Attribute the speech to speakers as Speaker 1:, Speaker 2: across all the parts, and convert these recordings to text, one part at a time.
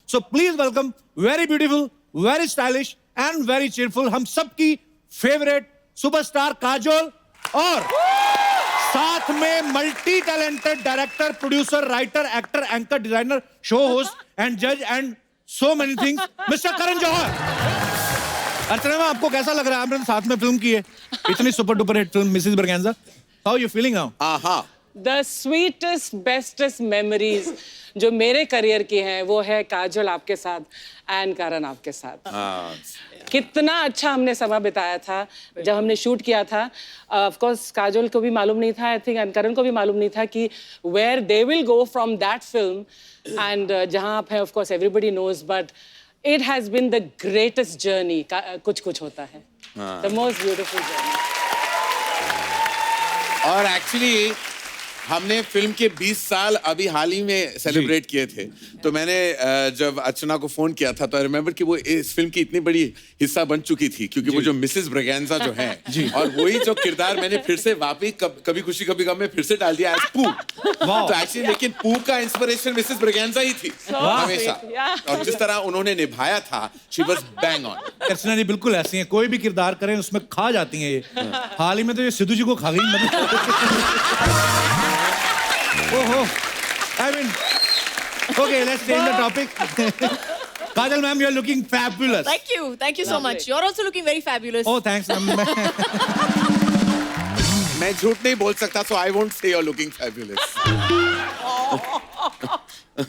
Speaker 1: So please welcome very beautiful, very stylish and very cheerful हम सबकी favourite superstar Kajol और साथ में multi talented director, producer, writer, actor, anchor, designer, show host and जज and so many things, mister Karan Johar. Archana ma'am, आपको कैसा लग रहा है? आपने साथ में फिल्म की है, इतनी super duper hit film Mrs Braganza. How you feeling now?
Speaker 2: The sweetest, bestest memories जो मेरे करियर की हैं वो है काजोल आपके साथ एंड करण आपके साथ। कितना अच्छा हमने समय बिताया था जब हमने शूट किया था। ऑफ कोर्स काजोल को भी मालूम नहीं था, आई थिंक, एंड करण को भी मालूम नहीं था कि where they will go from that film and जहां आप हैं, of course everybody knows, but it has been the greatest journey. कुछ कुछ होता है, द मोस्ट ब्यूटीफुल जर्नी।
Speaker 3: और एक्चुअली हमने फिल्म के 20 साल अभी हाल ही में सेलिब्रेट किए थे, तो मैंने जब अर्चना को फोन किया था तो आई रिमेम्बर कि वो इस फिल्म की इतनी बड़ी हिस्सा बन चुकी थी, क्योंकि वो जो मिसेस ब्रगेंजा जो है और वही जो किरदार मैंने फिर से वापस कभी खुशी कभी गम में फिर से डाल दिया एज पू। तो एक्चुअली लेकिन पू का इंस्पिरेशन मिसेस ब्रगेंजा ही थी हमेशा, और जिस तरह उन्होंने निभाया था, शी वाज बैंग ऑन।
Speaker 1: अर्चना जी बिल्कुल ऐसी हैं, कोई भी किरदार करें उसमें खा जाती हैं ये। हाल ही में तो ये सिद्धू जी को खा गई। ओहो, I mean, okay, let's change the topic. Kajal ma'am, you are looking fabulous.
Speaker 4: Thank you so much. You're also looking very fabulous.
Speaker 1: Oh, thanks ma'am.
Speaker 3: मैं झूठ नहीं बोल सकता, so I won't say you're looking fabulous.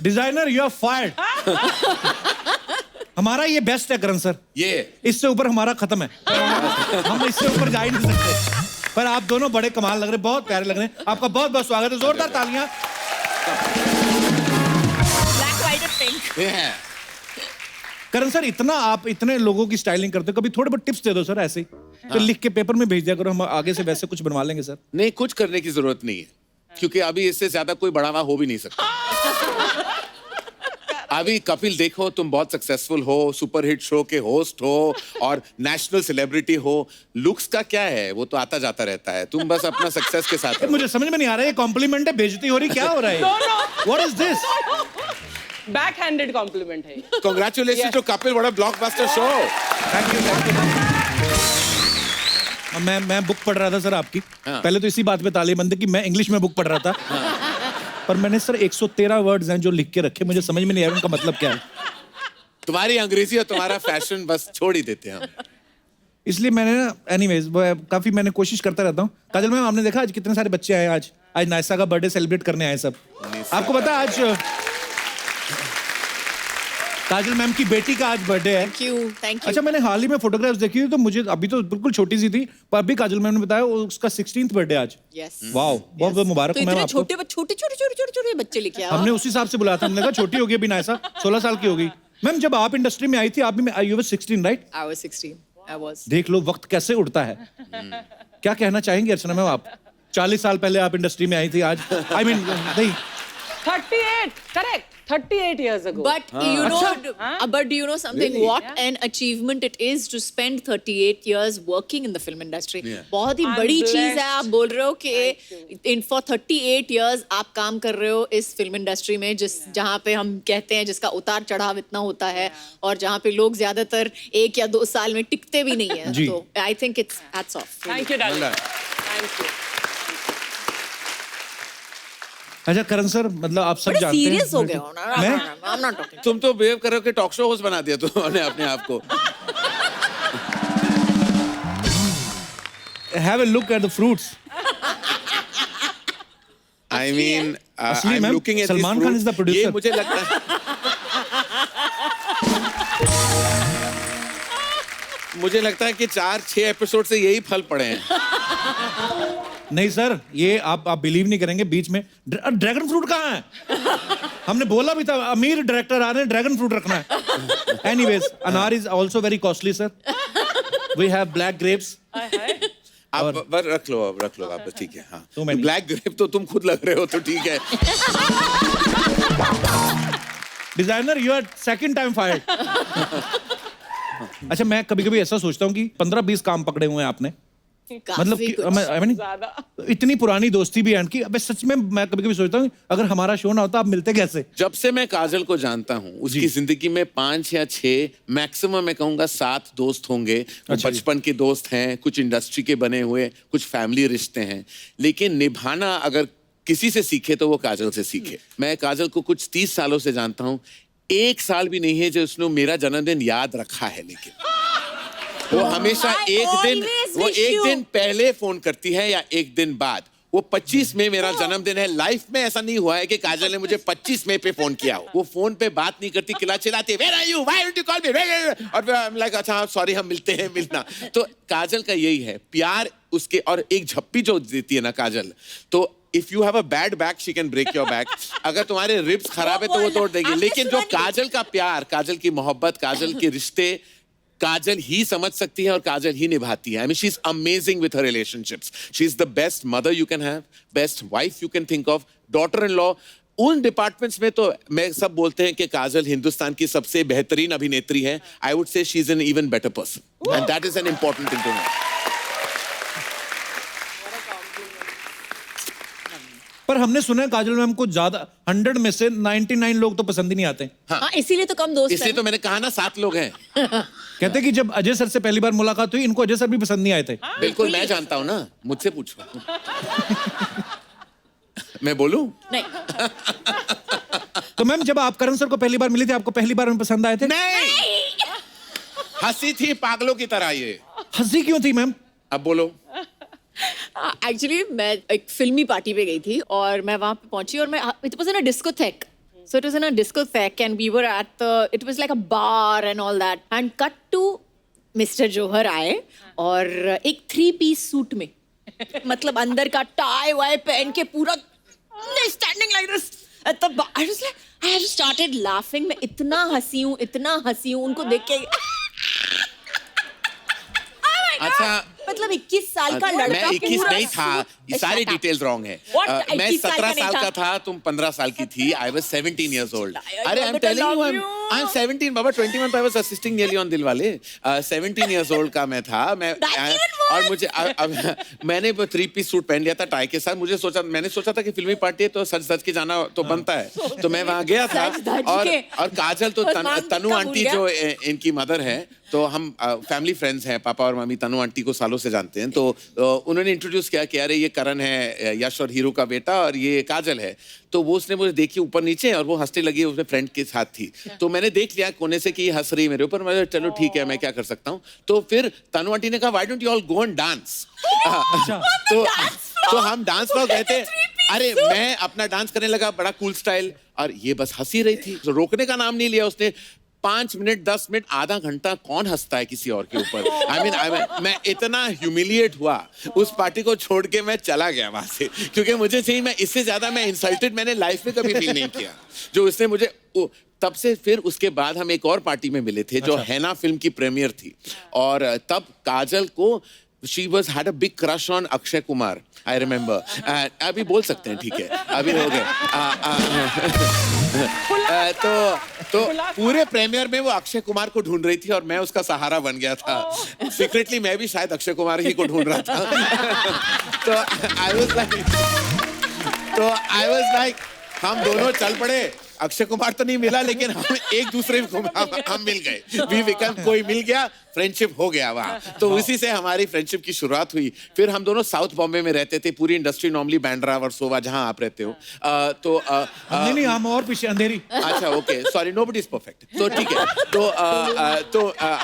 Speaker 1: Designer, you are fired. हमारा ये best है करण sir,
Speaker 3: ये
Speaker 1: इससे ऊपर हमारा खत्म है। हम इससे ऊपर जा ही नहीं सकते। पर आप दोनों बड़े कमाल लग रहे हैं, बहुत प्यारे लग रहे हैं। आपका बहुत बहुत स्वागत है, जोरदार तालियां।
Speaker 4: Black, white and pink.
Speaker 1: Karan sir, इतना आप इतने लोगों की स्टाइलिंग करते हो, कभी थोड़े बहुत टिप्स दे दो सर ऐसे ही। तो लिख के पेपर में भेज दिया करो, हम आगे से वैसे कुछ बनवा लेंगे सर।
Speaker 3: नहीं, कुछ करने की जरूरत नहीं है, क्योंकि अभी इससे ज्यादा कोई बढ़ावा हो भी नहीं सकता। अभी कपिल देखो, तुम बहुत सक्सेसफुल हो, सुपरहिट शो के होस्ट हो और नेशनल सेलिब्रिटी हो। लुक्स का क्या है, वो तो आता जाता रहता है, तुम बस अपना सक्सेस के साथ।
Speaker 1: मुझे समझ में नहीं आ रहा है, ये कॉम्प्लीमेंट है, बेइज्जती हो रही, क्या हो रहा है? What is this?
Speaker 2: Backhanded complement है।
Speaker 3: Congratulations to Kapil, what a blockbuster show.
Speaker 1: Thank you. मैं बुक पढ़ रहा था सर आपकी। पहले तो इसी बात पे ताली बंद कि मैं इंग्लिश में बुक पढ़ रहा था। पर मैंने सर 113 वर्ड्स हैं जो लिख के रखे, मुझे समझ में नहीं आया उनका मतलब क्या है।
Speaker 3: तुम्हारी अंग्रेजी और तुम्हारा फैशन बस छोड़ ही देते हैं हम।
Speaker 1: इसलिए मैंने ना, एनीवेज, काफी मैंने कोशिश करता रहता हूँ। काजल मैम, आपने देखा आज कितने सारे बच्चे आए? आज नायसा का बर्थडे सेलिब्रेट करने आए सब। आपको पता है आज काजल मैम की बेटी का आज बर्थडे है।
Speaker 4: Thank you.
Speaker 1: अच्छा, मैंने हाल ही में फोटोग्राफ्स देखी थी, तो मुझे अभी तो बिल्कुल छोटी सी थी, पर अभी काजल मैम ने बताया उसका 16th बर्थडे आज।
Speaker 4: Yes.
Speaker 1: वाओ, बहुत बहुत मुबारक
Speaker 4: तो
Speaker 1: हो मैम
Speaker 4: इतने
Speaker 1: आपको।
Speaker 4: छोटे बच्चे लेके आओ।
Speaker 1: हमने उस हिसाब से बुलाया था, हमने कहा छोटी होगी अभी नायसा, 16 साल की होगी। मैम, जब आप इंडस्ट्री में आई थी, आप भी you were 16, right?
Speaker 4: I was 16. I was.
Speaker 1: देख लो वक्त कैसे उड़ता है। क्या कहना चाहेंगे अर्चना मैम आप? 40 साल पहले आप इंडस्ट्री में आई थी, आज आई मीन नहीं
Speaker 2: 38, correct, 38 years ago.
Speaker 4: But do you know something?
Speaker 3: Really?
Speaker 4: What an achievement it is to spend 38 years working in the film industry.
Speaker 3: Yeah.
Speaker 4: बहुत ही
Speaker 2: I'm
Speaker 4: बड़ी
Speaker 2: blessed.
Speaker 4: चीज है। आप बोल रहे हो कि for 38 years आप काम कर रहे हो इस फिल्म इंडस्ट्री में, जहाँ पे हम कहते हैं जिसका उतार चढ़ाव इतना होता है, और जहाँ पे लोग ज्यादातर 1 या 2 साल में टिकते भी नहीं है। तो I think it's hats off.
Speaker 2: Thank you, darling. Thank you.
Speaker 1: अच्छा करण सर, मतलब आप सब
Speaker 4: बड़े
Speaker 1: जानते हैं।
Speaker 4: सीरियस हो गए हो ना?
Speaker 1: मैं?
Speaker 4: I'm not talking.
Speaker 3: तुम तो बिहेव कर रहे हो कि टॉक शो होस्ट बना दिया तुमने अपने आप को।
Speaker 1: Have a look at the fruits.
Speaker 3: I mean,
Speaker 1: असली
Speaker 3: I'm
Speaker 1: ma'am,
Speaker 3: looking at these
Speaker 1: Salman Khan
Speaker 3: fruits.
Speaker 1: is the producer.
Speaker 3: ये मुझे लगता है मुझे लगता है कि 4-6 एपिसोड से यही फल पड़े हैं।
Speaker 1: नहीं सर, ये आप बिलीव नहीं करेंगे, बीच में ड्रैगन फ्रूट कहाँ है? हमने बोला भी था, अमीर डायरेक्टर आ रहे हैं, ड्रैगन फ्रूट रखना है। Anyways, anar is also very costly sir. We have black grapes.
Speaker 3: आप रख लो आप, ठीक है। हाँ,
Speaker 1: तो
Speaker 3: ब्लैक ग्रेप तो तुम खुद लग रहे हो, तो ठीक है।
Speaker 1: Designer, you are second time fired. अच्छा, मैं कभी कभी ऐसा सोचता हूँ कि 15-20 काम पकड़े हुए हैं आपने, मतलब कि
Speaker 4: कुछ।
Speaker 1: I mean,
Speaker 2: ज्यादा।
Speaker 1: इतनी पुरानी दोस्ती भी है इनकी। अबे सच में मैं कभी-कभी सोचता हूँ अगर हमारा शो ना होता आप मिलते कैसे?
Speaker 3: जब से मैं काजल को जानता हूँ उसकी जिंदगी में 5 या 6 मैक्सिमम मैं कहूंगा 7 दोस्त होंगे। वो
Speaker 1: अच्छा जी।
Speaker 3: बचपन के दोस्त हैं, कुछ इंडस्ट्री के बने हुए, कुछ फैमिली रिश्ते हैं, लेकिन निभाना अगर किसी से सीखे तो वो काजल से सीखे। मैं काजल को कुछ 30 सालों से जानता हूँ, 1 साल भी नहीं है जो उसने मेरा जन्मदिन याद रखा है, लेकिन वो हमेशा
Speaker 4: I
Speaker 3: एक
Speaker 4: always
Speaker 3: वो
Speaker 4: wish
Speaker 3: एक
Speaker 4: you-
Speaker 3: दिन पहले फोन करती है या एक दिन बाद। वो 25 मई मेरा जन्मदिन है, लाइफ में ऐसा नहीं हुआ है कि काजल ने मुझे 25 मई पे फोन किया हो। वो फोन पे बात नहीं करती, किला चिल्लाती है, Where are you? Why don't you call me? और फिर I'm like, अच्छा सॉरी हम मिलते हैं, मिलना। तो काजल का यही है प्यार उसके, और एक झप्पी जो देती है ना काजल, तो if you have a bad back she can break your back. अगर तुम्हारे रिब्स खराब है तो वो तोड़ देगी, लेकिन जो काजल का प्यार, काजल की मोहब्बत, काजल के रिश्ते काजल ही समझ सकती है और काजल ही निभाती है। I mean she is amazing with her relationships. She is the best mother you can have, best wife you can think of, daughter in law. उन डिपार्टमेंट्स में तो मैं सब बोलते हैं कि काजल हिंदुस्तान की सबसे बेहतरीन अभिनेत्री है। I would say she is an even better person and that is an important thing to know.
Speaker 1: पर हमने सुना है काजल मैम को ज्यादा 100 में से 99 लोग तो पसंद ही नहीं आते।
Speaker 4: हाँ, इसीलिए तो कम दोस्त
Speaker 3: इसलिए तो मैंने कहा ना 7 लोग हैं।
Speaker 1: कहते हैं कि जब अजय सर से पहली बार मुलाकात हुई इनको अजय सर भी पसंद नहीं आए थे।
Speaker 3: बिल्कुल मैं जानता हूं ना, मुझसे पूछो। मैं बोलूं?
Speaker 4: नहीं।
Speaker 1: तो मैम जब आप करण सर को पहली बार मिली थी आपको पहली बार में पसंद आए थे?
Speaker 3: नहीं, हंसी थी पागलों की तरह। ये
Speaker 1: हंसी क्यों थी मैम?
Speaker 3: अब बोलो।
Speaker 4: एक्चुअली मैं एक फिल्मी पार्टी पे गई थी और मैं वहां पे पहुंची और मैं it was in a discotheque, so it was in a discotheque and we were at the, it was like a bar and all that and cut to mister Johar आए और एक 3-piece सूट में, मतलब अंदर का टाई वाई पहन के पूरा standing like this at the bar. I was like I have started laughing. मैं इतना हंसी हूं उनको देख के।
Speaker 3: अच्छा,
Speaker 4: मतलब 21 साल का लड़का
Speaker 3: मैं 21
Speaker 4: पूरा
Speaker 3: नहीं था, ये सारे
Speaker 4: Shut up.
Speaker 3: डिटेल्स रॉन्ग है।
Speaker 4: What?
Speaker 3: मैं
Speaker 4: 21
Speaker 3: 17
Speaker 4: नहीं
Speaker 3: साल का था, तुम 15 साल की थी। I was 17 years old. अरे I am telling you, I am 17 Baba, 21 I was assisting nearly on Dilwale. 17 years old का मैं था। मैं और मुझे मैंने वो 3-piece सूट पहन लिया था टाई के साथ। मैंने सोचा था कि फिल्मी पार्टी है तो सच के जाना तो बनता है, तो मैं वहां गया था। और काजल तो तनु आंटी जो इनकी मदर है, तो हम फैमिली फ्रेंड्स हैं, पापा और मम्मी तनु आंटी को सालों से जानते हैं। तो उन्होंने इंट्रोड्यूस किया कि अरे ये करण है, यश और हीरो का बेटा, और ये काजल है। तो वो उसने मुझे देखी ऊपर नीचे और वो हंसने लगी, उसने फ्रेंड के साथ थी। तो मैंने देख लिया कोने से कि ये हंस रही मेरे ऊपर। मैं चलो ठीक है, मैं क्या कर सकता हूँ। तो फिर तनु आंटी ने कहा why don't you all go and dance. तो हम डांस फ्लोर गए थे। अरे मैं अपना डांस करने लगा, बड़ा कूल स्टाइल, और ये बस हंसी रही थी। तो रोकने का नाम नहीं लिया उसने। 5 मिनट, 10 मिनट, आधा घंटा कौन हंसता है किसी और के ऊपर। आई मीन मैं इतना ह्यूमिलिएट हुआ, उस पार्टी को छोड़ के मैं चला गया वहां से, क्योंकि मुझे चाहिए, मैं इससे ज्यादा मैं इंसल्टेड मैंने लाइफ में कभी फील नहीं किया जो उसने मुझे। तब से फिर उसके बाद हम एक और पार्टी में मिले थे जो हैना फिल्म की प्रीमियर थी, और तब काजल को she had a big crush on Akshay Kumar, I remember. अभी बोल सकते हैं, ठीक है, अभी हो गए। तो पूरे प्रीमियर में वो अक्षय कुमार को ढूंढ रही थी और मैं उसका सहारा बन गया था। सीक्रेटली मैं भी शायद अक्षय कुमार ही को ढूंढ रहा था। तो आई वाज लाइक हम दोनों चल पड़े। अक्षय कुमार तो नहीं मिला, लेकिन हम एक दूसरे को हम मिल गए। वी बिकम, कोई मिल गया, फ्रेंडशिप हो गया वहाँ। तो उसी से हमारी फ्रेंडशिप की शुरुआत हुई। फिर हम दोनों साउथ बॉम्बे में रहते थे। पूरी इंडस्ट्री नॉर्मली बैंड्रा वर्सोवा, जहाँ आप रहते हो।
Speaker 1: नहीं हम और पीछे अंधेरी।
Speaker 3: अच्छा okay, sorry, nobody is perfect. तो ठीक है, तो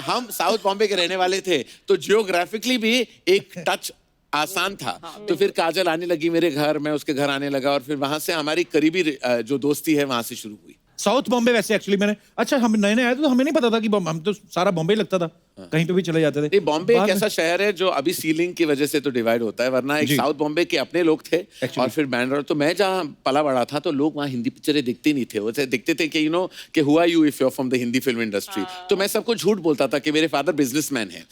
Speaker 3: हम साउथ बॉम्बे के रहने वाले थे, तो जियोग्राफिकली भी एक टच आसान था। तो फिर काजल आने लगी मेरे घर, मैं उसके घर आने लगा, और फिर वहां से हमारी करीबी जो दोस्ती है वहां से शुरू हुई।
Speaker 1: साउथ बॉम्बे वैसे एक्चुअली मैंने, अच्छा हम नए आए थे तो हमें नहीं पता था कि हम तो सारा बॉम्बे ही लगता था, कहीं पे भी चले जाते थे।
Speaker 3: बॉम्बे एक ऐसा शहर है जो अभी सीलिंग की वजह से तो डिवाइड होता है, वरना एक साउथ बॉम्बे के अपने लोग थे और फिर बैंड्रा। तो मैं जहाँ पला बड़ा था तो लोग वहाँ हिंदी पिक्चरें देखते नहीं थे। वो देखते थे कि कि हुआ you if you are from the Hindi film industry. तो मैं सबको झूठ बोलता था कि मेरे फादर बिजनेसमैन है।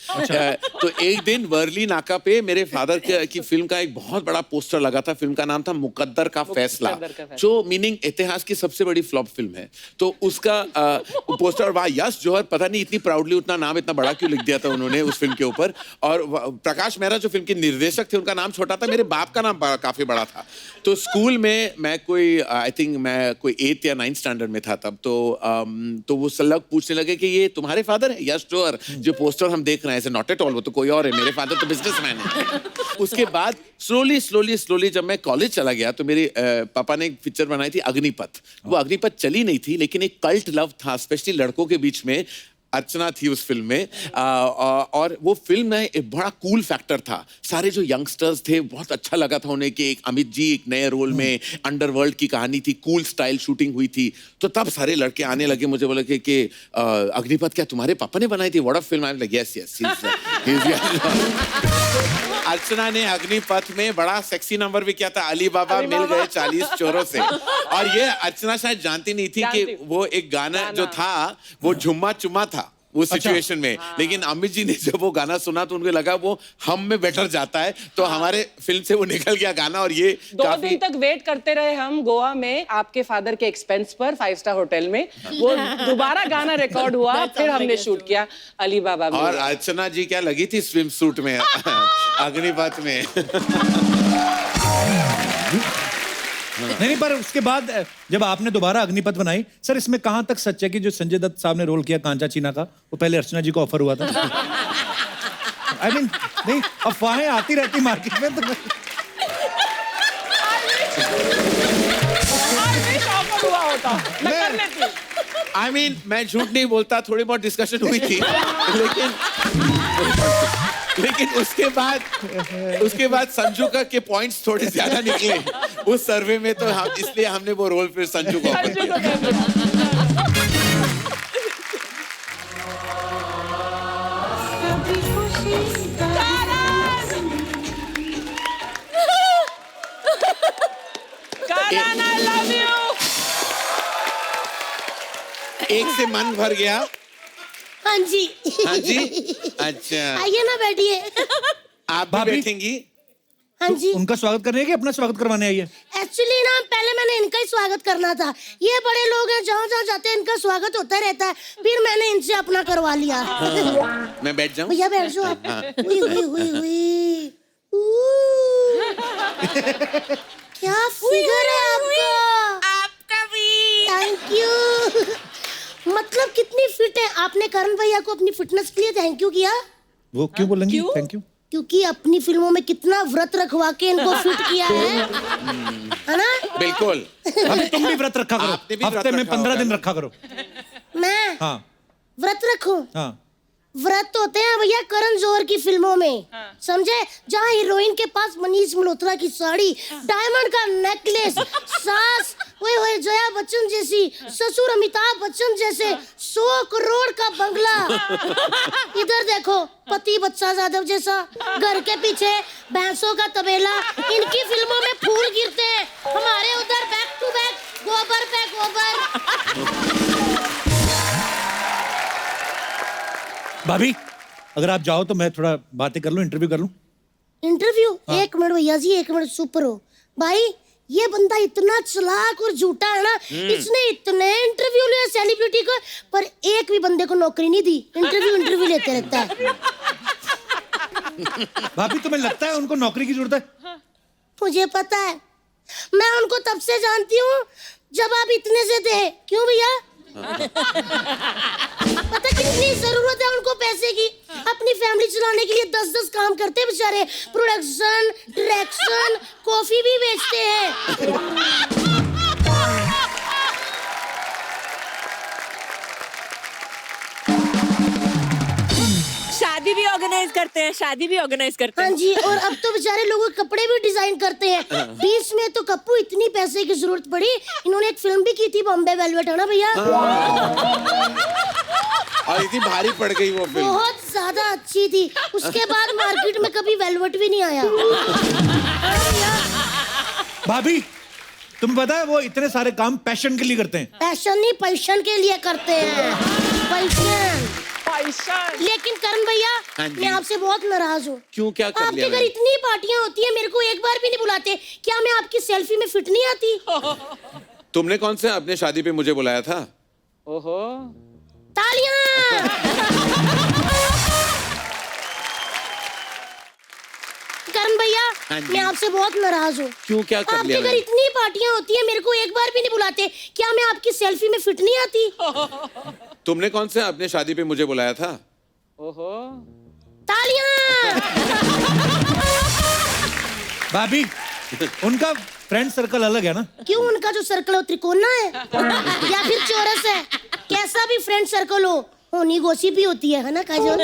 Speaker 3: तो एक दिन वर्ली नाका पे मेरे फादर की फिल्म का एक बहुत बड़ा पोस्टर लगा था। फिल्म का नाम था मुकद्दर का फैसला, जो मीनिंग इतिहास की सबसे बड़ी फ्लॉप फिल्म है। तो उसका पोस्टर, वाह यश जौहर, पता नहीं इतनी प्राउडली उतना नाम इतना बड़ा क्यों लिख दिया था उन्होंने उस फिल्म के ऊपर। और प्रकाश मेहरा जो फिल्म के निर्देशक थे, उनका नाम छोटा था, मेरे बाप का नाम काफी बड़ा था। तो स्कूल में मैं कोई आई थिंक मैं कोई 8th या 9th स्टैंडर्ड में था तब। तो वो सब लोग पूछने लगे कि ये तुम्हारे फादर है? यस श्योर, जो पोस्टर हम देख रहे हैं नॉट एट ऑल, वो तो कोई और है, मेरे फादर तो बिजनेसमैन है। उसके बाद स्लोली जब मैं कॉलेज चला गया तो मेरे पापा ने एक पिक्चर बनाई थी अग्निपथ। वो अग्निपथ चली नहीं थी, लेकिन एक कल्ट लव था, स्पेशली लड़कों के बीच में। अर्चना थी उस फिल्म में, और वो फिल्म में एक बड़ा कूल फैक्टर था। सारे जो यंगस्टर्स थे, बहुत अच्छा लगा था उन्हें कि एक अमित जी एक नए रोल में, अंडरवर्ल्ड की कहानी थी, कूल स्टाइल शूटिंग हुई थी। तो तब सारे लड़के आने लगे मुझे, बोले कि अग्निपथ क्या तुम्हारे पापा ने बनाई थी? What a film. I am like yes yes. Archana ने अग्निपथ में बड़ा सेक्सी नंबर भी किया था, अली बाबा मिल गए 40 चोरों से। और ये अर्चना शायद जानती नहीं थी कि वो एक गाना जो था वो झुम्मा चुम्मा था उस सिचुएशन में। लेकिन अमित जी ने जब वो गाना सुना तो उनको लगा वो हम में बेटर जाता है, तो हमारे फिल्म से वो निकल गया गाना। और ये
Speaker 2: 2 दिन तक वेट करते रहे हम गोवा में आपके फादर के एक्सपेंस पर 5 स्टार होटल में। वो दोबारा गाना रिकॉर्ड हुआ, फिर हमने शूट किया अली बाबा में।
Speaker 3: और अर्चना जी क्या लगी थी स्विम सूट में अग्निपथ में।
Speaker 1: नहीं, पर उसके बाद जब आपने दोबारा अग्निपथ बनाई, सर इसमें कहां तक सच है कि जो संजय दत्त साहब ने रोल किया कांचा चीना का, वो पहले अर्चना जी को ऑफर हुआ था? आई मीन नहीं, अफवाहें आती रहती मार्केट में। तो
Speaker 2: हुआ होता मैं कर लेती।
Speaker 3: आई मीन मैं झूठ नहीं बोलता, थोड़ी बहुत डिस्कशन हुई थी, लेकिन उसके बाद संजू का के पॉइंट्स थोड़े ज्यादा निकले उस सर्वे में, तो हम इसलिए हमने वो रोल फिर संजू को ऑफर किया।
Speaker 2: Karan, I love you.
Speaker 3: एक से मन भर गया।
Speaker 5: हाँ जी।
Speaker 3: हाँ जी, अच्छा
Speaker 5: आइए ना बैठिए।
Speaker 3: आप भी बैठेंगी?
Speaker 5: हाँ जी।
Speaker 1: उनका स्वागत करने है कि अपना स्वागत करवाने आई है?
Speaker 5: एक्चुअली ना पहले मैंने इनका ही स्वागत करना था। ये बड़े लोग हैं, जहाँ जहाँ जाते हैं इनका स्वागत होता रहता है, फिर मैंने इनसे अपना करवा लिया।
Speaker 3: मैं बैठ जाऊँ?
Speaker 5: भैया बैठ जाओ आप। हुई हुई हुई हुई। क्या फिगर है आपका भी। Thank you. मतलब कितनी फिट है। आपने करण भैया को अपनी फिटनेस के लिए थैंक यू किया?
Speaker 1: वो क्यों बोलेंगी थैंक यू?
Speaker 5: क्योंकि अपनी फिल्मों में कितना व्रत रखवा के इनको फिट किया है ना?
Speaker 3: बिल्कुल।
Speaker 1: अभी तुम भी व्रत रखा
Speaker 3: आपने भी
Speaker 1: करो, हफ्ते
Speaker 3: व्रत
Speaker 1: में
Speaker 3: रखा
Speaker 1: 15
Speaker 3: होगा
Speaker 1: दिन
Speaker 3: ना?
Speaker 1: रखा करो।
Speaker 5: मैं
Speaker 1: हाँ
Speaker 5: व्रत रखूं?
Speaker 1: हाँ।
Speaker 5: व्रत होते हैं भैया करण जौहर की फिल्मों में, समझे? जहाँ हीरोइन के पास मनीष मल्होत्रा की साड़ी, डायमंड का नेकलेस, सास ओए जया बच्चन जैसी, ससुर अमिताभ बच्चन जैसे, 100 करोड़ का बंगला। इधर देखो पति बच्चा यादव जैसा, घर के पीछे भैंसों का तबेला। इनकी फिल्मों में फूल गिरते हैं, हमारे उधर बैक टू बैक गोबर पे गोबर।
Speaker 1: भाभी अगर आप जाओ तो मैं थोड़ा बातें कर लूं, इंटरव्यू कर लूं।
Speaker 5: इंटरव्यू? एक मिनट भैया जी, एक मिनट चुप रहो। भाई ये बंदा इतना चालाक और झूठा है ना, इसने इतने इंटरव्यू लिए सेलिब्रिटी को, पर एक भी बंदे को नौकरी नहीं दी। इंटरव्यू लेते रहता है।
Speaker 1: भाभी तुम्हें लगता है उनको नौकरी की जरूरत है?
Speaker 5: मुझे पता है, मैं उनको तब से जानती हूँ जब आप इतने से थे। क्यों भैया? पता कितनी जरूरत है उनको पैसे की। अपनी फैमिली चलाने के लिए 10-10 काम करते हैं बेचारे। प्रोडक्शन, डायरेक्शन, कॉफी भी बेचते हैं।
Speaker 6: शादी भी ऑर्गेनाइज करते हैं, शादी भी ऑर्गेनाइज करते हैं।
Speaker 5: हाँ जी, और अब तो बेचारे लोगों के कपड़े भी डिजाइन करते हैं। बीच में तो कप्पू इतनी पैसे की जरूरत पड़ी, इन्होंने एक फिल्म भी की थी बॉम्बे वेलवेट, है ना भैया?
Speaker 3: और इतनी भारी पड़ गई वो फिल्म।
Speaker 5: बहुत ज्यादा अच्छी थी। उसके बाद मार्केट में कभी वेलवेट भी नहीं आया।
Speaker 1: भाभी तुम्हें पता है वो इतने सारे काम पैशन के लिए करते हैं?
Speaker 5: पैशन नहीं, पैशन के लिए करते हैं। पैशन। लेकिन करण भैया,
Speaker 3: हाँ जी।
Speaker 5: मैं आपसे बहुत नाराज हूँ।
Speaker 3: क्यों, क्या कर
Speaker 5: आपके
Speaker 3: लिया
Speaker 5: घर
Speaker 3: मैंने?
Speaker 5: इतनी पार्टियां होती है, मेरे को एक बार भी नहीं बुलाते। क्या मैं आपकी सेल्फी में फिट नहीं आती?
Speaker 3: तुमने कौन से अपने शादी पे मुझे बुलाया था?
Speaker 2: ओहो
Speaker 5: तालियां।
Speaker 3: हाँ जी।
Speaker 5: मैं आपसे बहुत नाराज हूँ।
Speaker 3: क्यों, क्या कर
Speaker 5: आपके
Speaker 3: लिया
Speaker 5: घर
Speaker 3: मैंने?
Speaker 5: इतनी पार्टियां होती है, मेरे को एक बार भी नहीं बुलाते। क्या मैं आपकी सेल्फी में फिट नहीं आती?
Speaker 3: तुमने कौन से अपने शादी पे मुझे बुलाया था?
Speaker 2: ओहो,
Speaker 5: तालियां!
Speaker 1: भाभी, उनका फ्रेंड सर्कल अलग है ना?
Speaker 5: क्यों, उनका जो सर्कल है वो त्रिकोणा है या फिर चौरस है? कैसा भी फ्रेंड सर्कल हो, होनी गॉसिप भी होती है ना काजोल?